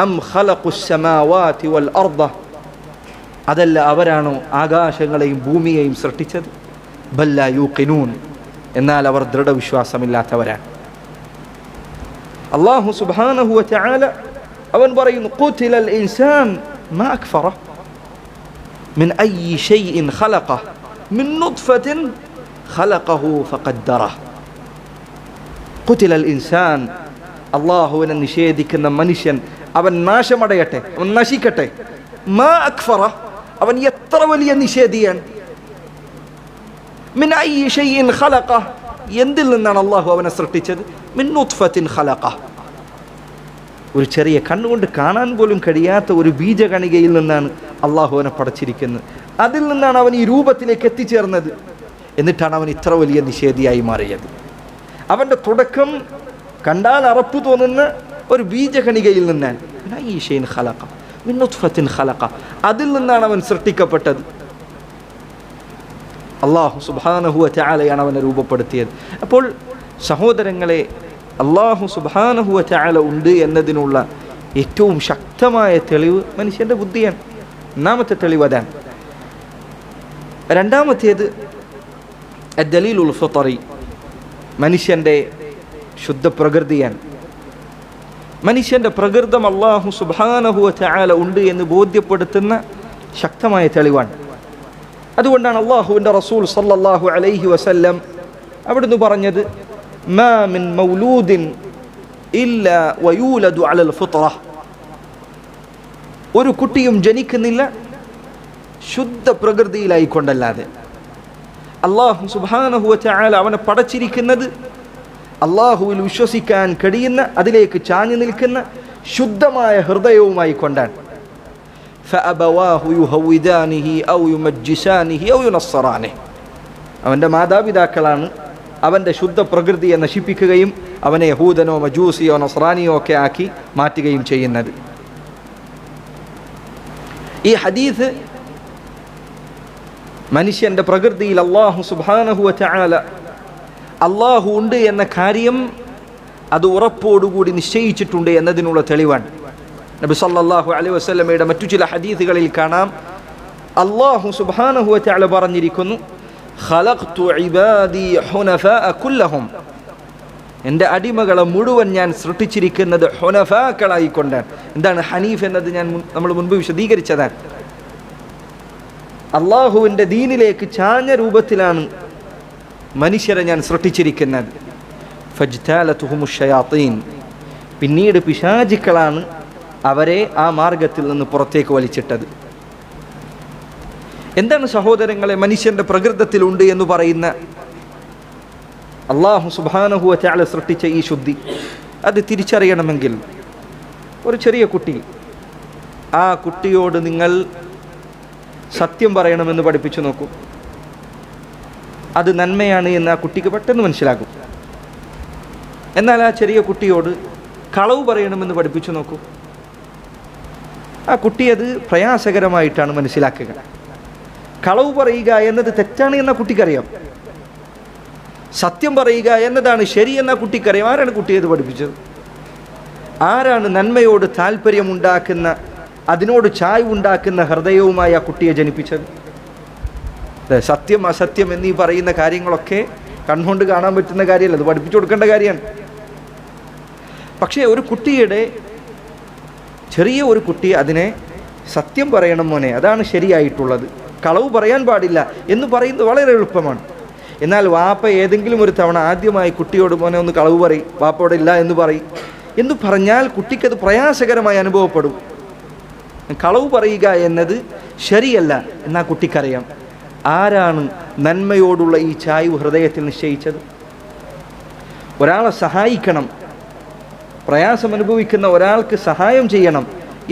അം ഖലഖുസ് സമാവാതി വൽ അർദ, അതല്ല അവരാണോ ആകാശങ്ങളെയും ഭൂമിയെയും സൃഷ്ടിച്ചത്? ബൽ ലാ യൂഖിനൂൻ, എന്നാൽ അവർ ദൃഢവിശ്വാസമില്ലാത്തവരാണ്. അല്ലാഹു സുബ്ഹാനഹു വ തആല അവൻ പറയുന്നു, ഖുതിലൽ ഇൻസാൻ മാ അക്ഫറ മിൻ അയ്യി ഷൈഇൻ ഖലഖഹ മിൻ നുത്ഫത്തിൻ ഖലഖഹു ഫഖദ്ദറ. ഖുതിലൽ ഇൻസാൻ, അല്ലാഹുവിനെ നിഷേധിക്കുന്ന മനുഷ്യൻ അവൻ നാശമടയട്ടെ, അവൻ നശിക്കട്ടെ. മാ അക്ഫറ, അവൻ എത്ര വലിയ നിഷേധിയാണ്. മിൻ അയ്യി ഷൈഇൻ ഖലഖഹ, എന്തിൽ നിന്നാണ് അല്ലാഹു അവനെ സൃഷ്ടിച്ചത്? മിൻ നുത്ഫത്തിൻ ഖലഖഹ, ഒരു ചെറിയ കണ്ണുകൊണ്ട് കാണാൻ പോലും കഴിയാത്ത ഒരു ബീജകണികയിൽ നിന്നാണ് അല്ലാഹു അവനെ പടച്ചിരിക്കുന്നത്. അതിൽ നിന്നാണ് അവൻ ഈ രൂപത്തിലേക്ക് എത്തിച്ചേർന്നത്. എന്നിട്ടാണ് അവൻ ഇത്ര വലിയ നിഷേധിയായി മാറിയത്. അവൻ്റെ തുടക്കം കണ്ടാൽ അറപ്പ് തോന്നുന്ന ഒരു ബീജകണികയിൽ നിന്നാണ്. അതിൽ നിന്നാണ് അവൻ സൃഷ്ടിക്കപ്പെട്ടത്. അല്ലാഹു സുബ്ഹാനഹു വ തആലയാണ് അവനെ രൂപപ്പെടുത്തിയത്. അപ്പോൾ സഹോദരങ്ങളെ, അല്ലാഹു സുബ്ഹാനഹു വ തആല ഉണ്ട് എന്നതിനുള്ള ഏറ്റവും ശക്തമായ തെളിവ് മനുഷ്യൻ്റെ ബുദ്ധിയാണ്. ഒന്നാമത്തെ തെളിവ് അതാണ്. രണ്ടാമത്തേത് അദ്ദലീലുൽ ഫിത്രി, മനുഷ്യൻ്റെ ശുദ്ധ പ്രകൃതിയാണ്. മനുഷ്യൻ്റെ പ്രകൃതം അല്ലാഹു സുബ്ഹാനഹു വ തആല ഉണ്ട് എന്ന് ബോധ്യപ്പെടുത്തുന്ന ശക്തമായ തെളിവാണ്. അതുകൊണ്ടാണ് അല്ലാഹുവിൻ്റെ റസൂൽ സല്ലല്ലാഹു അലൈഹി വസല്ലം അവിടുന്ന് പറഞ്ഞത്, മാ മിൻ മൗലൂദിൻ ഇല്ലാ വയൂലദു അലൽ ഫിത്ര, ഒരു കുട്ടിയും ജനിക്കുന്നില്ല ശുദ്ധ പ്രകൃതിയിലായിക്കൊണ്ടല്ലാതെ. അല്ലാഹു സുബ്ഹാനഹു വ തആല അവനെ പടച്ചിരിക്കുന്നത് അല്ലാഹുവിൽ വിശ്വസിക്കാൻ കഴിയുന്ന, അതിലേക്ക് ചാഞ്ഞു നിൽക്കുന്ന ശുദ്ധമായ ഹൃദയവുമായി കൊണ്ടാണ്. ഫഅബവാഹു യുഹവിദാനിഹി ഔ യുമജ്ജിസാനിഹി ഔ യുനസ്സറാനിഹി, അവൻ്റെ മാതാപിതാക്കളാണ് അവൻ്റെ ശുദ്ധ പ്രകൃതിയെ നശിപ്പിക്കുകയും അവനെ യഹൂദനോ മജൂസിയോ നസ്രാനിയോ ഒക്കെ ആക്കി മാറ്റുകയും ചെയ്യുന്നത്. ഈ ഹദീസ് മനുഷ്യൻ്റെ പ്രകൃതിയിൽ അല്ലാഹു സുബ്ഹാനഹു വ തആല അല്ലാഹു ഉണ്ട് എന്ന കാര്യം അത് ഉറപ്പോടുകൂടി നിശ്ചയിച്ചിട്ടുണ്ട് എന്നതിനുള്ള തെളിവാണ്. നബി സല്ലല്ലാഹു അലൈഹി വസല്ലമയുടെ മറ്റു ചില ഹദീസുകളിൽ കാണാം, അല്ലാഹു സുബ്ഹാനഹു വ തആല പറഞ്ഞിരിക്കുന്നു, ഖലഖ്തു ഇബാദി ഹുനഫാഅ കുല്ലഹും, എൻ്റെ അടിമകളെ മുഴുവൻ ഞാൻ സൃഷ്ടിച്ചിരിക്കുന്നത് ഹുനഫാക്കളായിക്കൊണ്ടാണ്. എന്താണ് ഹനീഫ് എന്നത് നമ്മൾ മുൻപ് വിശദീകരിച്ചതാണ്. അള്ളാഹുവിൻ്റെ ദീനിലേക്ക് ചാഞ്ഞ രൂപത്തിലാണ് മനുഷ്യരെ ഞാൻ സൃഷ്ടിച്ചിരിക്കുന്നത്. ഫജ്താലതുഹുമു ശയാത്തീൻ, പിന്നീട് പിശാചുക്കളാണ് അവരെ ആ മാർഗത്തിൽ നിന്ന് പുറത്തേക്ക് വലിച്ചിട്ടത്. എന്താണ് സഹോദരങ്ങളെ മനുഷ്യൻ്റെ പ്രകൃതത്തിലുണ്ട് എന്ന് പറയുന്ന അല്ലാഹു സുബ്ഹാനഹു വ തആല സൃഷ്ടിച്ച ഈ ശുദ്ധി അത് തിരിച്ചറിയണമെങ്കിൽ ഒരു ചെറിയ കുട്ടി, ആ കുട്ടിയോട് നിങ്ങൾ സത്യം പറയണമെന്ന് പഠിപ്പിച്ചു നോക്കൂ. അത് നന്മയാണ് എന്ന് ആ കുട്ടിക്ക് പെട്ടെന്ന് മനസ്സിലാകും. എന്നാൽ ആ ചെറിയ കുട്ടിയോട് കളവ് പറയണമെന്ന് പഠിപ്പിച്ചു നോക്കൂ, ആ കുട്ടി അത് പ്രയാസകരമായിട്ടാണ് മനസ്സിലാക്കുക. കളവ് പറയുക എന്നത് തെറ്റാണ് എന്ന കുട്ടിക്കറിയാം, സത്യം പറയുക എന്നതാണ് ശരി എന്ന കുട്ടിക്കറിയാം. ആരാണ് കുട്ടിയെ ഇത് പഠിപ്പിച്ചത്? ആരാണ് നന്മയോട് താല്പര്യമുണ്ടാക്കുന്ന, അതിനോട് ചായ്വുണ്ടാക്കുന്ന ഹൃദയവുമായി ആ കുട്ടിയെ ജനിപ്പിച്ചത്? സത്യം അസത്യം എന്നീ പറയുന്ന കാര്യങ്ങളൊക്കെ കണ്ണുകൊണ്ട് കാണാൻ പറ്റുന്ന കാര്യമല്ല, അത് പഠിപ്പിച്ചു കൊടുക്കേണ്ട കാര്യമാണ്. പക്ഷേ ഒരു കുട്ടിയുടെ, ചെറിയ ഒരു കുട്ടി അതിനെ സത്യം പറയണം മോനെ, അതാണ് ശരിയായിട്ടുള്ളത്, കളവ് പറയാൻ പാടില്ല എന്ന് പറയുന്നത് വളരെ എളുപ്പമാണ്. എന്നാൽ വാപ്പ ഏതെങ്കിലും ഒരു തവണ ആദ്യമായി കുട്ടിയോട് മോനെ ഒന്ന് കളവ് പറയും, വാപ്പയോട് ഇല്ല എന്ന് പറയും എന്ന് പറഞ്ഞാൽ കുട്ടിക്കത് പ്രയാസകരമായി അനുഭവപ്പെടും. കളവ് പറയുക എന്നത് ശരിയല്ല എന്നാ കുട്ടിക്കറിയാം. ആരാണ് നന്മയോടുള്ള ഈ ചായ്വ് ഹൃദയത്തിൽ നിശ്ചയിച്ചത്? ഒരാളെ സഹായിക്കണം, പ്രയാസം അനുഭവിക്കുന്ന ഒരാൾക്ക് സഹായം ചെയ്യണം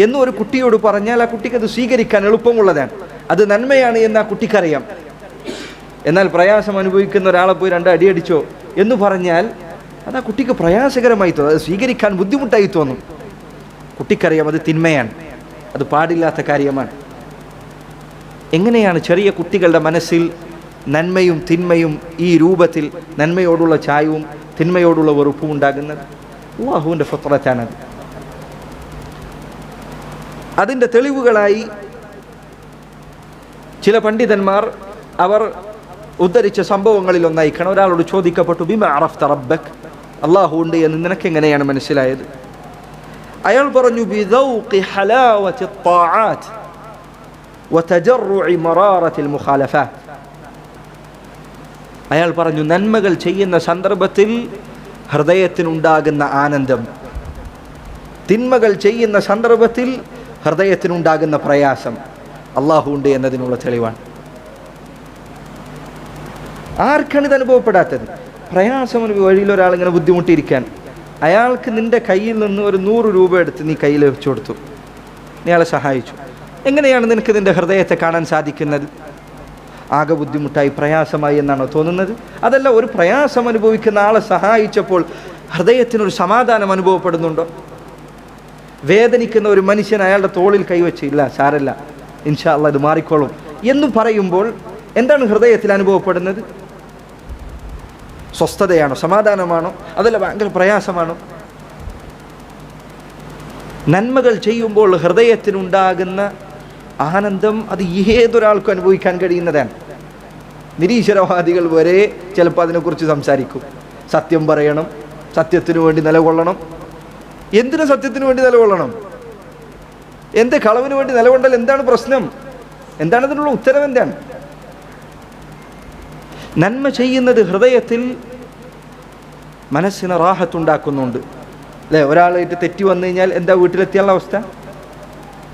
എന്ന് ഒരു കുട്ടിയോട് പറഞ്ഞാൽ ആ കുട്ടിക്കത് സ്വീകരിക്കാൻ എളുപ്പമുള്ളതാണ്, അത് നന്മയാണ് എന്ന് ആ കുട്ടിക്കറിയാം. എന്നാൽ പ്രയാസം അനുഭവിക്കുന്ന ഒരാളെ പോയി 2 അടിയടിച്ചോ എന്ന് പറഞ്ഞാൽ അത് ആ കുട്ടിക്ക് പ്രയാസകരമായി തോന്നും, അത് സ്വീകരിക്കാൻ ബുദ്ധിമുട്ടായി തോന്നും. കുട്ടിക്കറിയാം അത് തിന്മയാണ്, അത് പാടില്ലാത്ത കാര്യമാണ്. എങ്ങനെയാണ് ചെറിയ കുട്ടികളുടെ മനസ്സിൽ നന്മയും തിന്മയും ഈ രൂപത്തിൽ, നന്മയോടുള്ള ചായവും തിന്മയോടുള്ള വെറുപ്പും ഉണ്ടാകുന്നത്? അല്ലാഹുവിൻ്റെ ഫിത്റത്താണത്. അതിൻ്റെ തെളിവുകളായി ചില പണ്ഡിതന്മാർ അവർ ഉദ്ധരിച്ച സംഭവങ്ങളിൽ ഒന്നായിക്കണം. ഒരാളോട് ചോദിക്കപ്പെട്ടു, ബിമ അറഫ്ത റബ്ബക്, അല്ലാഹു ഉണ്ട് എന്ന് നിനക്ക് എങ്ങനെയാണ് മനസ്സിലായത്? അയാൾ പറഞ്ഞു, ബിദൗഖി ഹലാവത്തി ത്വാആത്ത് വതജറുഇ മറാറത്തിൽ മുഖാലഫാത്ത്. അയാൾ പറഞ്ഞു, നന്മകൾ ചെയ്യുന്ന സന്ദർഭത്തിൽ ഹൃദയത്തിനുണ്ടാകുന്ന ആനന്ദം, തിന്മകൾ ചെയ്യുന്ന സന്ദർഭത്തിൽ ഹൃദയത്തിനുണ്ടാകുന്ന പ്രയാസം അല്ലാഹു ഉണ്ട് എന്നതിനുള്ള തെളിവാണ്. ആർക്കാണ് ഇത് അനുഭവപ്പെടാത്തത്? പ്രയാസം വഴിയിൽ ഒരാളിങ്ങനെ ബുദ്ധിമുട്ടിയിരിക്കാൻ, അയാൾക്ക് നിൻ്റെ കയ്യിൽ നിന്ന് ഒരു 100 രൂപ എടുത്ത് നീ കയ്യിൽ വെച്ചു കൊടുത്തു, നീ അയാളെ സഹായിച്ചു. എങ്ങനെയാണ് നിനക്ക് നിൻ്റെ ഹൃദയത്തെ കാണാൻ സാധിക്കുന്നത്? ആകെ ബുദ്ധിമുട്ടായി, പ്രയാസമായി എന്നാണോ തോന്നുന്നത്? അതല്ല, ഒരു പ്രയാസം അനുഭവിക്കുന്ന ആളെ സഹായിച്ചപ്പോൾ ഹൃദയത്തിനൊരു സമാധാനം അനുഭവപ്പെടുന്നുണ്ടോ? വേദനിക്കുന്ന ഒരു മനുഷ്യൻ അയാളുടെ തോളിൽ കൈവച്ച്, ഇല്ല സാരല്ല, ഇൻഷാ അല്ലാഹ് ഇത് മാറിക്കോളും എന്ന് പറയുമ്പോൾ എന്താണ് ഹൃദയത്തിൽ അനുഭവപ്പെടുന്നത്? സ്വസ്ഥതയാണോ, സമാധാനമാണോ, അതല്ല ഭയങ്കര പ്രയാസമാണോ? നന്മകൾ ചെയ്യുമ്പോൾ ഹൃദയത്തിനുണ്ടാകുന്ന ആനന്ദം അത് ഏതൊരാൾക്കും അനുഭവിക്കാൻ കഴിയുന്നതാണ്. നിരീശ്വരവാദികൾ വരെ ചിലപ്പോൾ അതിനെക്കുറിച്ച് സംസാരിക്കും. സത്യം പറയണം, സത്യത്തിനു വേണ്ടി നിലകൊള്ളണം. എന്തിനു സത്യത്തിനു വേണ്ടി നിലകൊള്ളണം? എന്ത് കളവിന് വേണ്ടി നിലകൊണ്ടാൽ എന്താണ് പ്രശ്നം? എന്താണ് അതിനുള്ള ഉത്തരം? എന്താണ്? നന്മ ചെയ്യുന്നത് ഹൃദയത്തിൽ മനസ്സിന് റാഹത്തുണ്ടാക്കുന്നുണ്ട് അല്ലേ? ഒരാളായിട്ട് തെറ്റി വന്നു കഴിഞ്ഞാൽ എന്താ വീട്ടിലെത്തിയുള്ള അവസ്ഥ?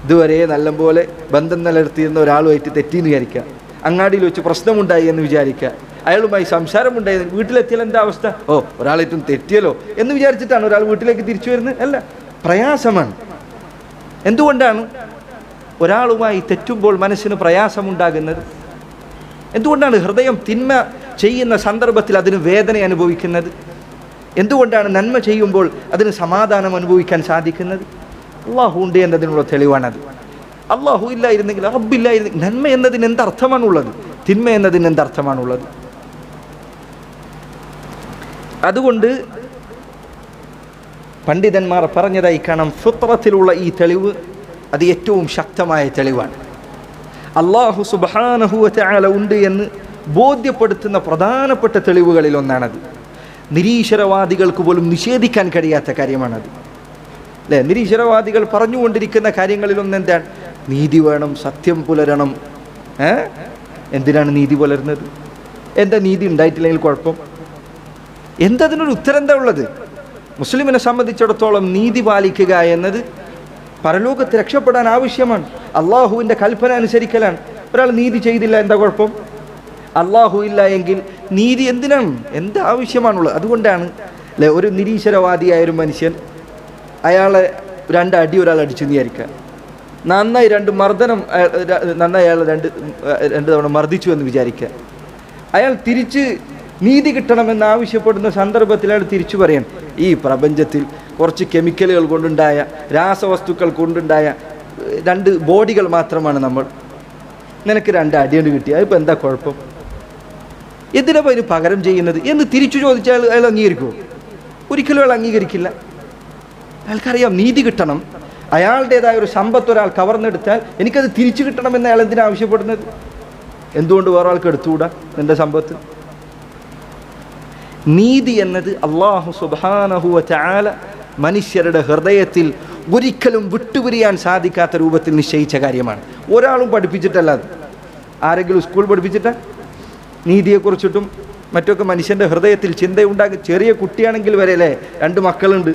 ഇതുവരെ നല്ലപോലെ ബന്ധം നിലനിർത്തിയിരുന്ന ഒരാളുമായിട്ട് തെറ്റിയെന്ന് വിചാരിക്കുക, അങ്ങാടിയിൽ വെച്ച് പ്രശ്നമുണ്ടായി എന്ന് വിചാരിക്കുക, അയാളുമായി സംസാരമുണ്ടായി, വീട്ടിലെത്തിയാൽ എന്താ അവസ്ഥ? ഓ, ഒരാളായിട്ടും തെറ്റിയല്ലോ എന്ന് വിചാരിച്ചിട്ടാണ് ഒരാൾ വീട്ടിലേക്ക് തിരിച്ചു വരുന്നത്? അല്ല, പ്രയാസമാണ്. എന്തുകൊണ്ടാണ് ഒരാളുമായി തെറ്റുമ്പോൾ മനസ്സിന് പ്രയാസമുണ്ടാകുന്നത്? എന്തുകൊണ്ടാണ് ഹൃദയം തിന്മ ചെയ്യുന്ന സന്ദർഭത്തിൽ അതിന് വേദന അനുഭവിക്കുന്നത്? എന്തുകൊണ്ടാണ് നന്മ ചെയ്യുമ്പോൾ അതിന് സമാധാനം അനുഭവിക്കാൻ സാധിക്കുന്നത്? അല്ലാഹു ഉണ്ട് എന്നതിനുള്ള തെളിവാണത്. അല്ലാഹു ഇല്ലായിരുന്നെങ്കിൽ, റബ്ബില്ലായിരുന്നെങ്കിൽ, നന്മ എന്നതിന് എന്തർത്ഥമാണുള്ളത്? തിന്മ എന്നതിന് എന്തർത്ഥമാണുള്ളത്? അതുകൊണ്ട് പണ്ഡിതന്മാർ പറഞ്ഞതായി കാണാം, ഫിത്രത്തിലുള്ള ഈ തെളിവ് അത് ഏറ്റവും ശക്തമായ തെളിവാണ്. അല്ലാഹു സുബ്ഹാനഹു വ തആല ഉണ്ട് എന്ന് ബോധ്യപ്പെടുത്തുന്ന പ്രധാനപ്പെട്ട തെളിവുകളിൽ ഒന്നാണത്. നിരീശ്വരവാദികൾക്ക് പോലും നിഷേധിക്കാൻ കഴിയാത്ത കാര്യമാണത്, അല്ലേ? നിരീശ്വരവാദികൾ പറഞ്ഞുകൊണ്ടിരിക്കുന്ന കാര്യങ്ങളിലൊന്ന് എന്താണ്? നീതി വേണം, സത്യം പുലരണം. എന്തിനാണ് നീതി പുലരുന്നത്? എന്താ നീതി ഉണ്ടായിട്ടില്ലെങ്കിൽ കുഴപ്പം? എന്തതിനൊരു ഉത്തരം എന്താ ഉള്ളത്? മുസ്ലിമിനെ സംബന്ധിച്ചിടത്തോളം നീതി പാലിക്കുക എന്നത് പരലോകത്ത് രക്ഷപ്പെടാൻ ആവശ്യമാണ്. അള്ളാഹുവിൻ്റെ കൽപ്പന അനുസരിക്കലാണ്. ഒരാൾ നീതി ചെയ്തില്ല, എന്താ കുഴപ്പം? അള്ളാഹു ഇല്ല എങ്കിൽ നീതി എന്തിനാണ്? എന്ത് ആവശ്യമാണുള്ളത്? അതുകൊണ്ടാണ് അല്ലേ, ഒരു നിരീശ്വരവാദിയായ ഒരു മനുഷ്യൻ, അയാളെ 2 അടി ഒരാൾ അടിച്ചു വിചാരിക്കുക, നന്നായി 2 മർദ്ദനം, നന്നായി അയാൾ 2 തവണ മർദ്ദിച്ചു എന്ന് വിചാരിക്കുക. അയാൾ തിരിച്ച് നീതി കിട്ടണമെന്ന് ആവശ്യപ്പെടുന്ന സന്ദർഭത്തിൽ അയാൾ തിരിച്ചു പറയാൻ, ഈ പ്രപഞ്ചത്തിൽ കുറച്ച് കെമിക്കലുകൾ കൊണ്ടുണ്ടായ, രാസവസ്തുക്കൾ കൊണ്ടുണ്ടായ 2 ബോഡികൾ മാത്രമാണ് നമ്മൾ. നിനക്ക് 2 അടിയുണ്ട് കിട്ടി, അതിപ്പോൾ എന്താ കുഴപ്പം? എന്തിനാ അതിന് പകരം ചെയ്യുന്നത് എന്ന് തിരിച്ചു ചോദിച്ചാൽ അയാൾ അംഗീകരിക്കുമോ? ഒരിക്കലും അയാൾ അംഗീകരിക്കില്ല. അയാൾക്കറിയാം നീതി കിട്ടണം. അയാളുടേതായ ഒരു സമ്പത്ത് ഒരാൾ കവർന്നെടുത്താൽ എനിക്കത് തിരിച്ചു കിട്ടണമെന്ന് അയാൾ എന്തിനാ ആവശ്യപ്പെടുന്നത്? എന്തുകൊണ്ട് വേറെ ആൾക്ക് എടുത്തുകൂടാ എൻ്റെ സമ്പത്ത്? നീതി എന്നത് അല്ലാഹു സുബ്ഹാനഹു വ തആല മനുഷ്യരുടെ ഹൃദയത്തിൽ ഒരിക്കലും വിട്ടുപിരിയാൻ സാധിക്കാത്ത രൂപത്തിൽ നിശ്ചയിച്ച കാര്യമാണ്. ഒരാളും പഠിപ്പിച്ചിട്ടല്ല അത്. ആരെങ്കിലും സ്കൂൾ പഠിപ്പിച്ചിട്ടാ? നീതിയെക്കുറിച്ചിട്ടും മറ്റൊക്കെ മനുഷ്യൻ്റെ ഹൃദയത്തിൽ ചിന്തയുണ്ടാകും. ചെറിയ കുട്ടിയാണെങ്കിൽ വരെ അല്ലേ, 2 മക്കളുണ്ട്,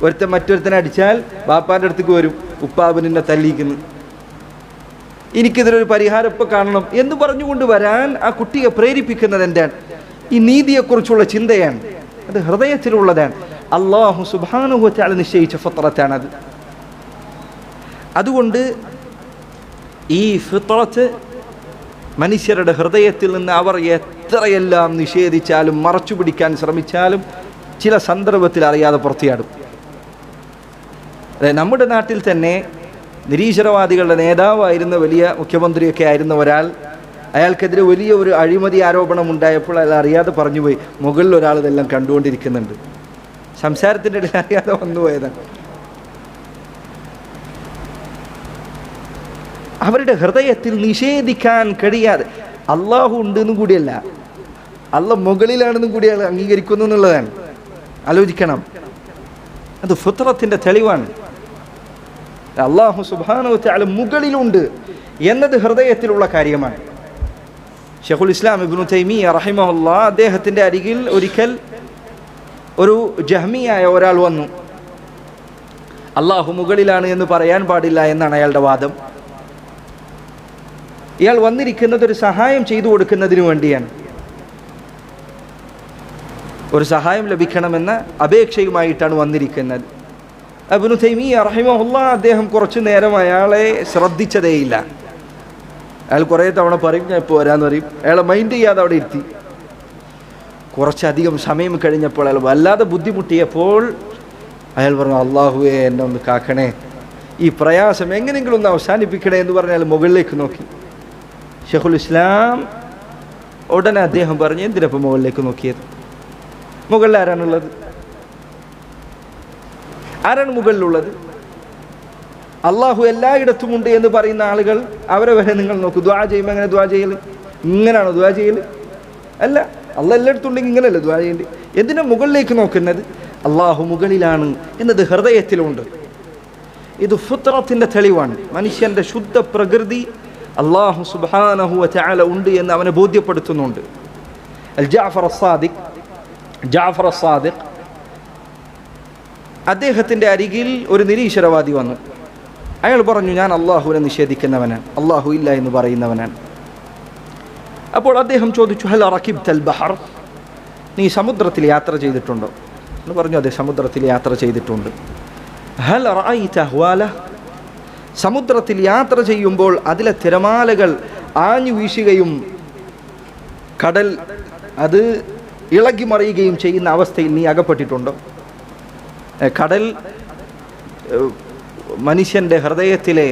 ഒരുത്തൻ മറ്റൊരുത്തനെ അടിച്ചാൽ ബാപ്പാൻ്റെ അടുത്തേക്ക് വരും, ഉപ്പാബിനെ തല്ലിക്കുന്നു, എനിക്കിതിനൊരു പരിഹാരം ഇപ്പോൾ കാണണം എന്ന് പറഞ്ഞുകൊണ്ട് വരാൻ ആ കുട്ടിയെ പ്രേരിപ്പിക്കുന്നത് എന്താണ്? ഈ നീതിയെക്കുറിച്ചുള്ള ചിന്തയാണ്. അത് ഹൃദയത്തിലുള്ളതാണ്. അല്ലാഹു സുബ്ഹാനഹു വ തആല നിശ്ചയിച്ച ഫിത്രത്താണത്. അതുകൊണ്ട് ഈ ഫിത്രത്ത് മനുഷ്യരുടെ ഹൃദയത്തിൽ നിന്ന് അവർ എത്രയെല്ലാം നിഷേധിച്ചാലും മറച്ചു പിടിക്കാൻ ശ്രമിച്ചാലും ചില സന്ദർഭത്തിൽ അറിയാതെ പുറത്തിയാടും. നമ്മുടെ നാട്ടിൽ തന്നെ നിരീശ്വരവാദികളുടെ നേതാവായിരുന്ന, വലിയ മുഖ്യമന്ത്രിയൊക്കെ ആയിരുന്ന ഒരാൾ, അയാൾക്കെതിരെ വലിയ ഒരു അഴിമതി ആരോപണം ഉണ്ടായപ്പോൾ അയാൾ അറിയാതെ പറഞ്ഞുപോയി, മുകളിൽ ഒരാൾ ഇതെല്ലാം കണ്ടുകൊണ്ടിരിക്കുന്നുണ്ട്. സംസാരത്തിൻ്റെ ഇടയിൽ അറിയാതെ വന്നുപോയതാണ്. അവരുടെ ഹൃദയത്തിൽ നിഷേധിക്കാൻ കഴിയാതെ, അള്ളാഹു ഉണ്ടെന്നും കൂടിയല്ല, അള്ളാഹ് മുകളിലാണെന്നും കൂടി അയാൾ അംഗീകരിക്കുന്നു എന്നുള്ളതാണ്. ആലോചിക്കണം, അത് ഫിത്രത്തിൻ്റെ തെളിവാണ്. അല്ലാഹു സുബ്ഹാനഹു വ തആല മുകളിലുണ്ട് എന്നത് ഹൃദയത്തിലുള്ള കാര്യമാണ്. ശൈഖുൽ ഇസ്ലാം ഇബ്നു തൈമിയ്യ റഹിമഹുല്ലാഹ്, അദ്ദേഹത്തിൻ്റെ അരികിൽ ഒരിക്കൽ ഒരു ജഹ്മിയായ ഒരാൾ വന്നു. അള്ളാഹു മുകളിലാണ് എന്ന് പറയാൻ പാടില്ല എന്നാണ് അയാളുടെ വാദം. ഇയാൾ വന്നിരിക്കുന്നത് ഒരു സഹായം ചെയ്തു കൊടുക്കുന്നതിന് വേണ്ടിയാണ്. ഒരു സഹായം ലഭിക്കണമെന്ന അപേക്ഷയുമായിട്ടാണ് വന്നിരിക്കുന്നത്. ഇബ്നു തൈമിയ്യ റഹിമഹുല്ലാഹ് അദ്ദേഹം കുറച്ചു നേരം അയാളെ ശ്രദ്ധിച്ചതേയില്ല. അയാൾ കുറേ തവണ പറയും, ഞാൻ ഇപ്പോൾ വരാമെന്ന് പറയും. അയാളെ മൈൻഡ് ചെയ്യാതെ അവിടെ ഇരുത്തി. കുറച്ചധികം സമയം കഴിഞ്ഞപ്പോൾ അയാൾ വല്ലാതെ ബുദ്ധിമുട്ടിയപ്പോൾ അയാൾ പറഞ്ഞു, അള്ളാഹുവേ എന്നെ ഒന്ന് കാക്കണേ, ഈ പ്രയാസം എങ്ങനെയെങ്കിലും ഒന്ന് അവസാനിപ്പിക്കണേ എന്ന് പറഞ്ഞ് അയാൾ മുകളിലേക്ക് നോക്കി. ശൈഖുൽ ഇസ്ലാം ഉടനെ അദ്ദേഹം പറഞ്ഞു, എന്തിനപ്പോൾ മുകളിലേക്ക് നോക്കിയത്? മുകളിൽ ആരാണുള്ളത്? ആരാണ് മുകളിലുള്ളത്? അള്ളാഹു എല്ലായിടത്തും ഉണ്ട് എന്ന് പറയുന്ന ആളുകൾ, അവരെ വരെ നിങ്ങൾ നോക്കൂ. ദുആ ചെയ്യുമ്പോൾ എങ്ങനെ ദുആ ചെയ്യൽ? ഇങ്ങനെയാണോ ദുആ ചെയ്യൽ? അല്ല, അള്ളാഹ് എല്ലായിടത്തും ഉണ്ടെങ്കിൽ ഇങ്ങനെയല്ല ദുആ ചെയ്യേണ്ടത്. എന്തിനാ മുകളിലേക്ക് നോക്കുന്നത്? അള്ളാഹു മുകളിലാണ് എന്നത് ഹൃദയത്തിലുണ്ട്. ഇത് ഫിത്രത്തിൻ്റെ തെളിവാണ്. മനുഷ്യൻ്റെ ശുദ്ധ പ്രകൃതി അല്ലാഹു സുബ്ഹാനഹു വ തആല ഉണ്ട് എന്ന് അവനെ ബോധ്യപ്പെടുത്തുന്നുണ്ട്. ജഅഫർ അസ്-സാദിഖ് അദ്ദേഹത്തിൻ്റെ അരികിൽ ഒരു നിരീശ്വരവാദി വന്നു. അയാൾ പറഞ്ഞു, ഞാൻ അള്ളാഹുവിനെ നിഷേധിക്കുന്നവനാണ്, അള്ളാഹു ഇല്ല എന്ന് പറയുന്നവനാണ്. അപ്പോൾ അദ്ദേഹം ചോദിച്ചു, ഹൽ റകിബ്തൽ ബഹർ, നീ സമുദ്രത്തിൽ യാത്ര ചെയ്തിട്ടുണ്ടോ എന്ന് പറഞ്ഞു. അതെ, സമുദ്രത്തിൽ യാത്ര ചെയ്തിട്ടുണ്ട്. ഹൽ റഅയ്ത അഹ്വാലഹ, സമുദ്രത്തിൽ യാത്ര ചെയ്യുമ്പോൾ അതിലെ തിരമാലകൾ ആഞ്ഞു വീശുകയും കടൽ അത് ഇളകി മറിയുകയും ചെയ്യുന്ന അവസ്ഥയിൽ നീ അകപ്പെട്ടിട്ടുണ്ടോ? കടൽ മനുഷ്യൻ്റെ ഹൃദയത്തിലെ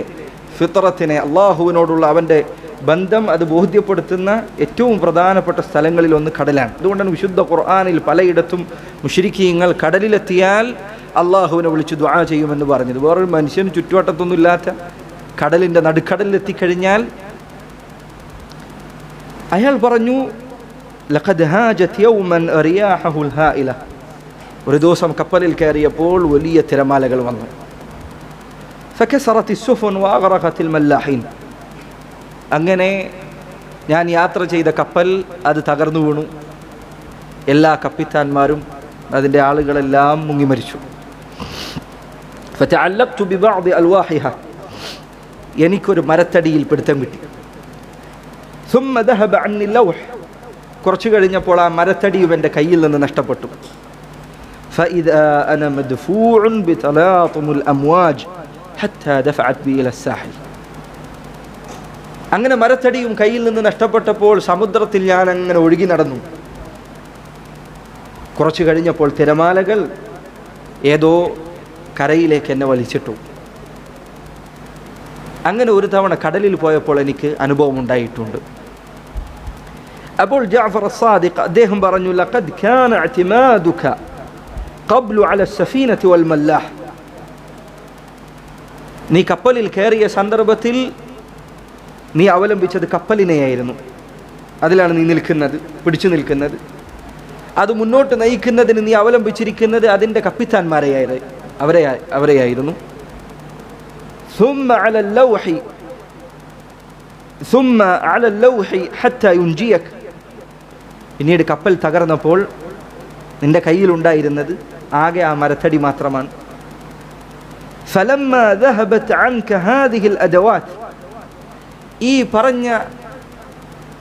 ഫിത്രത്തിനെ, അള്ളാഹുവിനോടുള്ള അവൻ്റെ ബന്ധം അത് ബോധ്യപ്പെടുത്തുന്ന ഏറ്റവും പ്രധാനപ്പെട്ട സ്ഥലങ്ങളിൽ ഒന്ന് കടലാണ്. അതുകൊണ്ടാണ് വിശുദ്ധ ഖുർആനിൽ പലയിടത്തും മുശ്രിക്കീങ്ങൾ കടലിലെത്തിയാൽ അള്ളാഹുവിനെ വിളിച്ച് ദുആ ചെയ്യുമെന്ന് പറഞ്ഞത്. വേറൊരു മനുഷ്യന് ചുറ്റുവട്ടത്തൊന്നും ഇല്ലാത്ത കടലിൻ്റെ നടുക്കടലിലെത്തിക്കഴിഞ്ഞാൽ അയാൾ പറഞ്ഞു, ലഖദ് ഹാജത് യൗമൻ റിയാഹുൽ ഹായില. ഒരു ദിവസം കപ്പലിൽ കയറിയപ്പോൾ വലിയ തിരമാലകൾ വന്നു. ഫകസറത്തി സുഫുൻ വഅഗ്റഖത്തിൽ മല്ലാഹീൻ. അങ്ങനെ ഞാൻ യാത്ര ചെയ്ത കപ്പൽ അത് തകർന്നു വീണു. എല്ലാ കപ്പിത്താന്മാരും അതിൻ്റെ ആളുകളെല്ലാം മുങ്ങി മരിച്ചു. ഫതഅല്ലഖ്തു ബിബഅദി അൽവാഹിഹ. എനിക്കൊരു മരത്തടിയിൽ പിടുത്തം കിട്ടി. സുമ്മ ദഹബ അന്നി ലൗഹ്. കുറച്ചു കഴിഞ്ഞപ്പോൾ ആ മരത്തടിയും എൻ്റെ കയ്യിൽ നിന്ന് നഷ്ടപ്പെട്ടു. ഫഇദാ അന മദ്ഫൂഉൻ ബിതലാതുമുൽ അംവാജ് ഹത്താ ദഫഅത് ബി ഇല സാഹിൽ. അങ്ങനെ മരത്തടിയും കയ്യിൽ നിന്ന് നഷ്ടപ്പെട്ടപ്പോൾ സമുദ്രത്തിൽ ഞാൻ അങ്ങനെ ഒഴുകി നടന്നു. കുറച്ചു കഴിഞ്ഞപ്പോൾ തിരമാലകൾ ഏതോ കരയിലേക്ക് എന്നെ വലിച്ചിട്ടു. അങ്ങനെ ഒരു തവണ കടലിൽ പോയപ്പോൾ എനിക്ക് അനുഭവം ഉണ്ടായിട്ടുണ്ട്. അപ്പോൾ ജഅഫർ അസ്സാദിഖ് അദ്ദേഹം പറഞ്ഞു, ലഖദ് കാന ഇഅ്തിമാദുക ഖബ്ലു അല സഫീനതി വൽ മല്ലാഹ്. നീ കപ്പലിൽ കയറിയ സന്ദർഭത്തിൽ നീ അവലംബിച്ചത് കപ്പലിനെയായിരുന്നു. അതിലാണ് നീ നിൽക്കുന്നത്, പിടിച്ചു നിൽക്കുന്നത്. അത് മുന്നോട്ട് നയിക്കുന്നതിന് നീ അവലംബിച്ചിരിക്കുന്നത് അതിൻ്റെ കപ്പിത്താന്മാരെയായിരുന്നു. ثم على اللوح حتى ينجيك. പിന്നീട് കപ്പൽ തകർന്നപ്പോൾ നിന്റെ കയ്യിലുണ്ടായിരുന്നത് ആകെ ആ മരത്തടി മാത്രമാണ്. فلما ذهبت عنك هذه الأدوات. ഈ പറഞ്ഞ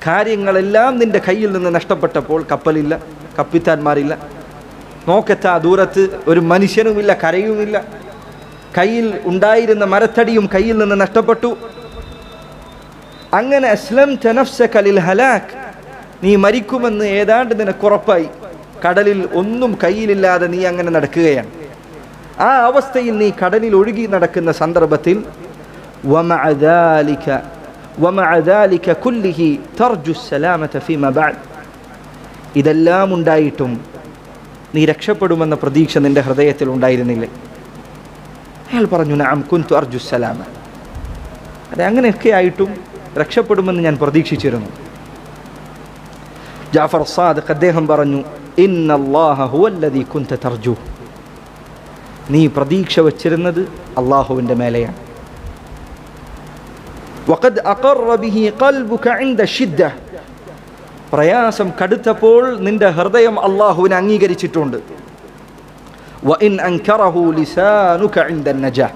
കാര്യങ്ങളെല്ലാം നിന്റെ കയ്യിൽ നിന്ന് നഷ്ടപ്പെട്ടപ്പോൾ കപ്പലില്ല, കപ്പിത്താന്മാരില്ല, നോക്കത്താ ദൂരത്ത് ഒരു മനുഷ്യനുമില്ല, കരയുമില്ല. കയ്യിൽ ഉണ്ടായിരുന്ന മരത്തടിയും കയ്യിൽ നിന്ന് നഷ്ടപ്പെട്ടു. അങ്ങനെ അസ്ലംത നഫ്സക ലിൽ ഹലാക്. നീ മരിക്കുമെന്ന് ഏതാണ്ട് നിനക്കുറപ്പായി. കടലിൽ ഒന്നും കയ്യിലില്ലാതെ നീ അങ്ങനെ നടക്കുകയാണ്. ആ അവസ്ഥയിൽ നീ കടലിൽ ഒഴുകി നടക്കുന്ന സന്ദർഭത്തിൽ ومع ذلك كله ترجو السلامة فيما بعد. ഇതെല്ലാം ഉണ്ടായിട്ടും നീ രക്ഷപ്പെടുമെന്ന പ്രതീക്ഷ നിന്റെ ഹൃദയത്തിൽ ഉണ്ടായിരുന്നില്ലേ? അയാൾ പറഞ്ഞു, നഅം കുൻതു അർജു സലാമ. അതെ, അങ്ങനെയൊക്കെ ആയിട്ടും രക്ഷപ്പെടുമെന്ന് ഞാൻ പ്രതീക്ഷിച്ചിരുന്നു. ജഅഫർ സാദിഖ് അദ്ദേഹം പറഞ്ഞു, ഇന്നല്ലാഹ ഹുവല്ലദീ കുൻത തർജു. നീ പ്രതീക്ഷ വച്ചിരുന്നത് അല്ലാഹുവിൻ്റെ മേലെയാണ്. വഖദ് അഖറ ബിഹി ഖൽബുക ഇൻദ ശിദ്ദ. പ്രയാസം കടുത്തപ്പോൾ നിന്റെ ഹൃദയം അല്ലാഹുവിനെ അംഗീകരിച്ചിട്ടുണ്ട്. വഇൻ അൻകറഹു ലിസാനുക ഇൻദ നജാ.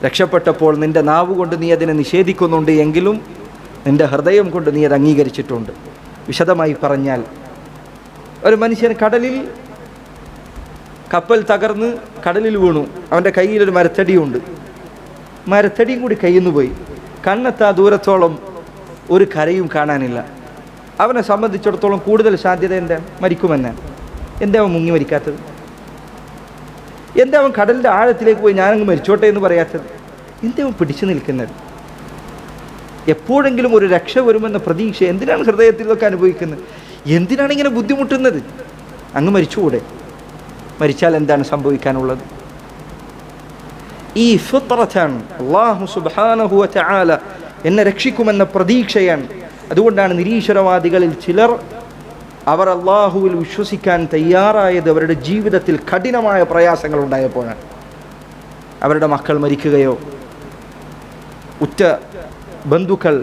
രക്ഷപ്പെട്ടപ്പോൾ നിന്റെ നാവ് കൊണ്ട് നീ അതിനെ നിഷേധിക്കുന്നുണ്ട് എങ്കിലും നിന്റെ ഹൃദയം കൊണ്ട് നീ അത് അംഗീകരിച്ചിട്ടുണ്ട്. വിശദമായി പറഞ്ഞാൽ, ഒരു മനുഷ്യൻ കപ്പൽ തകർന്ന് കടലിൽ വീണു. അവൻ്റെ കയ്യിലൊരു മരത്തടിയുണ്ട്. മരത്തടിയും കൂടി കയ്യിൽ നിന്ന് പോയി. കണ്ണെത്താ ദൂരത്തോളം ഒരു കരയും കാണാനില്ല. അവനെ സംബന്ധിച്ചിടത്തോളം കൂടുതൽ സാധ്യത എന്താ? മരിക്കുമെന്നാണ്. എന്താ അവൻ മുങ്ങി മരിക്കാത്തത്? എന്താ അവൻ കടലിൻ്റെ ആഴത്തിലേക്ക് പോയി ഞാനങ്ങ് മരിച്ചോട്ടെ എന്ന് പറയാത്തത്? എന്താ അവൻ പിടിച്ചു നിൽക്കുന്നത്? എപ്പോഴെങ്കിലും ഒരു രക്ഷ വരുമെന്ന പ്രതീക്ഷ എന്തിനാണ് ഹൃദയത്തിലൊക്കെ അനുഭവിക്കുന്നത്? എന്തിനാണ് ഇങ്ങനെ ബുദ്ധിമുട്ടുന്നത്? അങ്ങ് മരിച്ചുകൂടെ? മരിച്ചാൽ എന്താണ് സംഭവിക്കാനുള്ളത്? ഈ ഫിത്രത്താണ്. അല്ലാഹു സുബ്ഹാനഹു വ തആല എന്നെ രക്ഷിക്കുമെന്ന പ്രതീക്ഷയാണ്. അതുകൊണ്ടാണ് നിരീശ്വരവാദികളിൽ ചിലർ അവർ അല്ലാഹുവിൽ വിശ്വസിക്കാൻ തയ്യാറായത് അവരുടെ ജീവിതത്തിൽ കഠിനമായ പ്രയാസങ്ങൾ ഉണ്ടായപ്പോഴാണ്. അവരുടെ മക്കൾ മരിക്കുകയോ ഉറ്റ ബന്ധുക്കൾ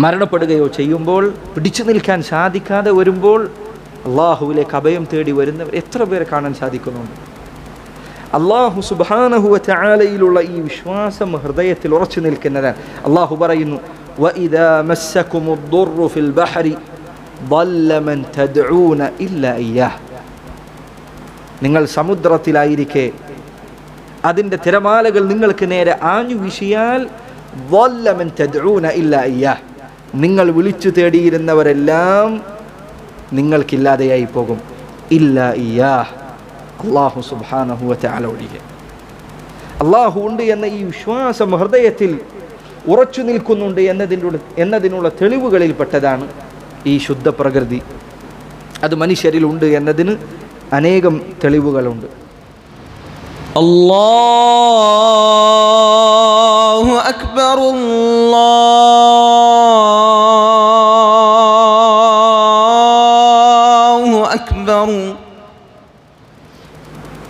മരണപ്പെടുകയോ ചെയ്യുമ്പോൾ പിടിച്ചു നിൽക്കാൻ സാധിക്കാതെ വരുമ്പോൾ അല്ലാഹുവിലേക്ക് അഭയം തേടി വരുന്നവർ എത്ര പേരെ കാണാൻ സാധിക്കുന്നുണ്ട്? അല്ലാഹു സുബ്ഹാനഹു വ തആലയിലുള്ള ഈ വിശ്വാസം ഹൃദയത്തിൽ ഉറച്ചു നിൽക്കുന്നതാണ്. അല്ലാഹു പറയുന്നു, വഇദാ മസ്സകുമുദ്ദുറു ഫിൽ ബഹരി ضل من تدعون إلا إياه. നിങ്ങൾ സമുദ്രത്തിലായിരിക്കെ അതിൻ്റെ തിരമാലകൾ നിങ്ങൾക്ക് നേരെ ആഞ്ഞു വീശിയാൽ ضل من تدعون إلا إياه. നിങ്ങൾ വിളിച്ചു തേടിയിരുന്നവരെല്ലാം നിങ്ങൾക്കില്ലാതെയായി പോകും. ഇല്ലാ ഇയ്യാഹ്, അല്ലാഹു സുബ്ഹാനഹു വ തആല ഒഴികെ. അല്ലാഹു ഉണ്ട് എന്ന ഈ വിശ്വാസം ഹൃദയത്തിൽ ഉറച്ചു നിൽക്കുന്നുണ്ട് എന്നതിനുള്ള തെളിവുകളിൽപ്പെട്ടതാണ് ഈ ശുദ്ധ പ്രകൃതി. അത് മനുഷ്യരിലുണ്ട് എന്നതിന് അനേകം തെളിവുകളുണ്ട്. അല്ലാഹു അക്ബർ അല്ലാഹു അക്ബർ.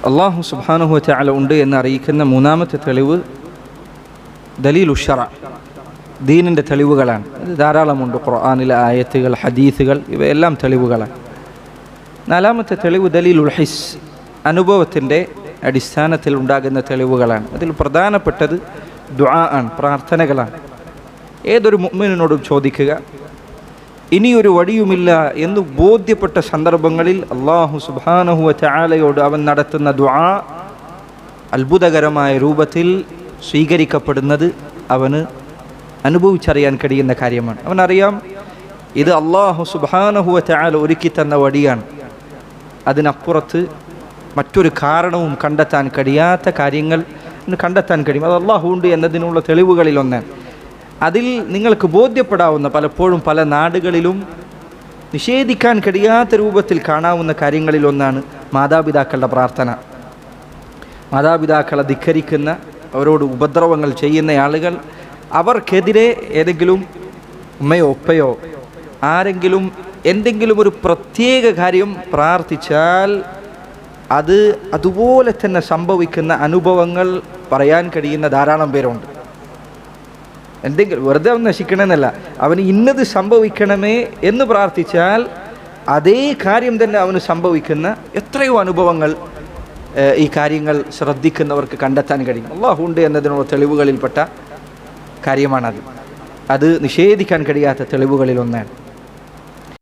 അല്ലാഹു സുബ്ഹാനഹു വതആല ഉണ്ട് എന്ന് അറിയിക്കുന്ന മൂന്നാമത്തെ തെളിവ് ദലീലു ശറ, ദീനിൻ്റെ തെളിവുകളാണ്. അത് ധാരാളമുണ്ട്. ഖുർആനിലെ ആയത്തുകൾ, ഹദീസുകൾ, ഇവയെല്ലാം തെളിവുകളാണ്. നാലാമത്തെ തെളിവ് ദലീലുൽ ഹിസ്, അനുഭവത്തിൻ്റെ അടിസ്ഥാനത്തിൽ ഉണ്ടാകുന്ന തെളിവുകളാണ്. അതിൽ പ്രധാനപ്പെട്ടത് ദുആ ആണ്, പ്രാർത്ഥനകളാണ്. ഏതൊരു മുഅ്മിനോടും ചോദിക്കുക, ഇനിയൊരു വഴിയുമില്ല എന്ന് ബോധ്യപ്പെട്ട സന്ദർഭങ്ങളിൽ അല്ലാഹു സുബ്ഹാനഹു വതആലയോട് അവൻ നടത്തുന്ന ദുആ അത്ഭുതകരമായ രൂപത്തിൽ സ്വീകരിക്കപ്പെടുന്നത് അവന് അനുഭവിച്ചറിയാൻ കഴിയുന്ന കാര്യമാണ്. അവനറിയാം ഇത് അല്ലാഹു സുബ്ഹാനഹു വതആല ഒരുക്കി തന്ന വഴിയാണ്. അതിനപ്പുറത്ത് മറ്റൊരു കാരണവും കണ്ടെത്താൻ കഴിയാത്ത കാര്യങ്ങൾ കണ്ടെത്താൻ കഴിയും. അത് അല്ലാഹു ഉണ്ട് എന്നതിനുള്ള തെളിവുകളിലൊന്നാണ്. അതിൽ നിങ്ങൾക്ക് ബോധ്യപ്പെടാവുന്ന, പലപ്പോഴും പല നാടുകളിലും നിഷേധിക്കാൻ കഴിയാത്ത രൂപത്തിൽ കാണാവുന്ന കാര്യങ്ങളിലൊന്നാണ് മാതാപിതാക്കളുടെ പ്രാർത്ഥന. മാതാപിതാക്കളെ ധിക്കരിക്കുന്ന, അവരോട് ഉപദ്രവങ്ങൾ ചെയ്യുന്ന ആളുകൾ, അവർക്കെതിരെ ഏതെങ്കിലും ഉമ്മയോ ഉപ്പയോ ആരെങ്കിലും എന്തെങ്കിലും ഒരു പ്രത്യേക കാര്യം പ്രാർത്ഥിച്ചാൽ അത് അതുപോലെ തന്നെ സംഭവിക്കുന്ന അനുഭവങ്ങൾ പറയാൻ കഴിയുന്ന ധാരാളം പേരുണ്ട്. എന്തെങ്കിലും വെറുതെ അവൻ നശിക്കണമെന്നല്ല, അവന് ഇന്നത് സംഭവിക്കണമേ എന്ന് പ്രാർത്ഥിച്ചാൽ അതേ കാര്യം തന്നെ അവന് സംഭവിക്കുന്ന എത്രയോ അനുഭവങ്ങൾ ഈ കാര്യങ്ങൾ ശ്രദ്ധിക്കുന്നവർക്ക് കണ്ടെത്താൻ കഴിയും. അല്ലാഹു ഉണ്ട് എന്നതിനുള്ള തെളിവുകളിൽപ്പെട്ട കാര്യമാണത്. അത് നിഷേധിക്കാൻ കഴിയാത്ത തെളിവുകളിലൊന്നാണ്.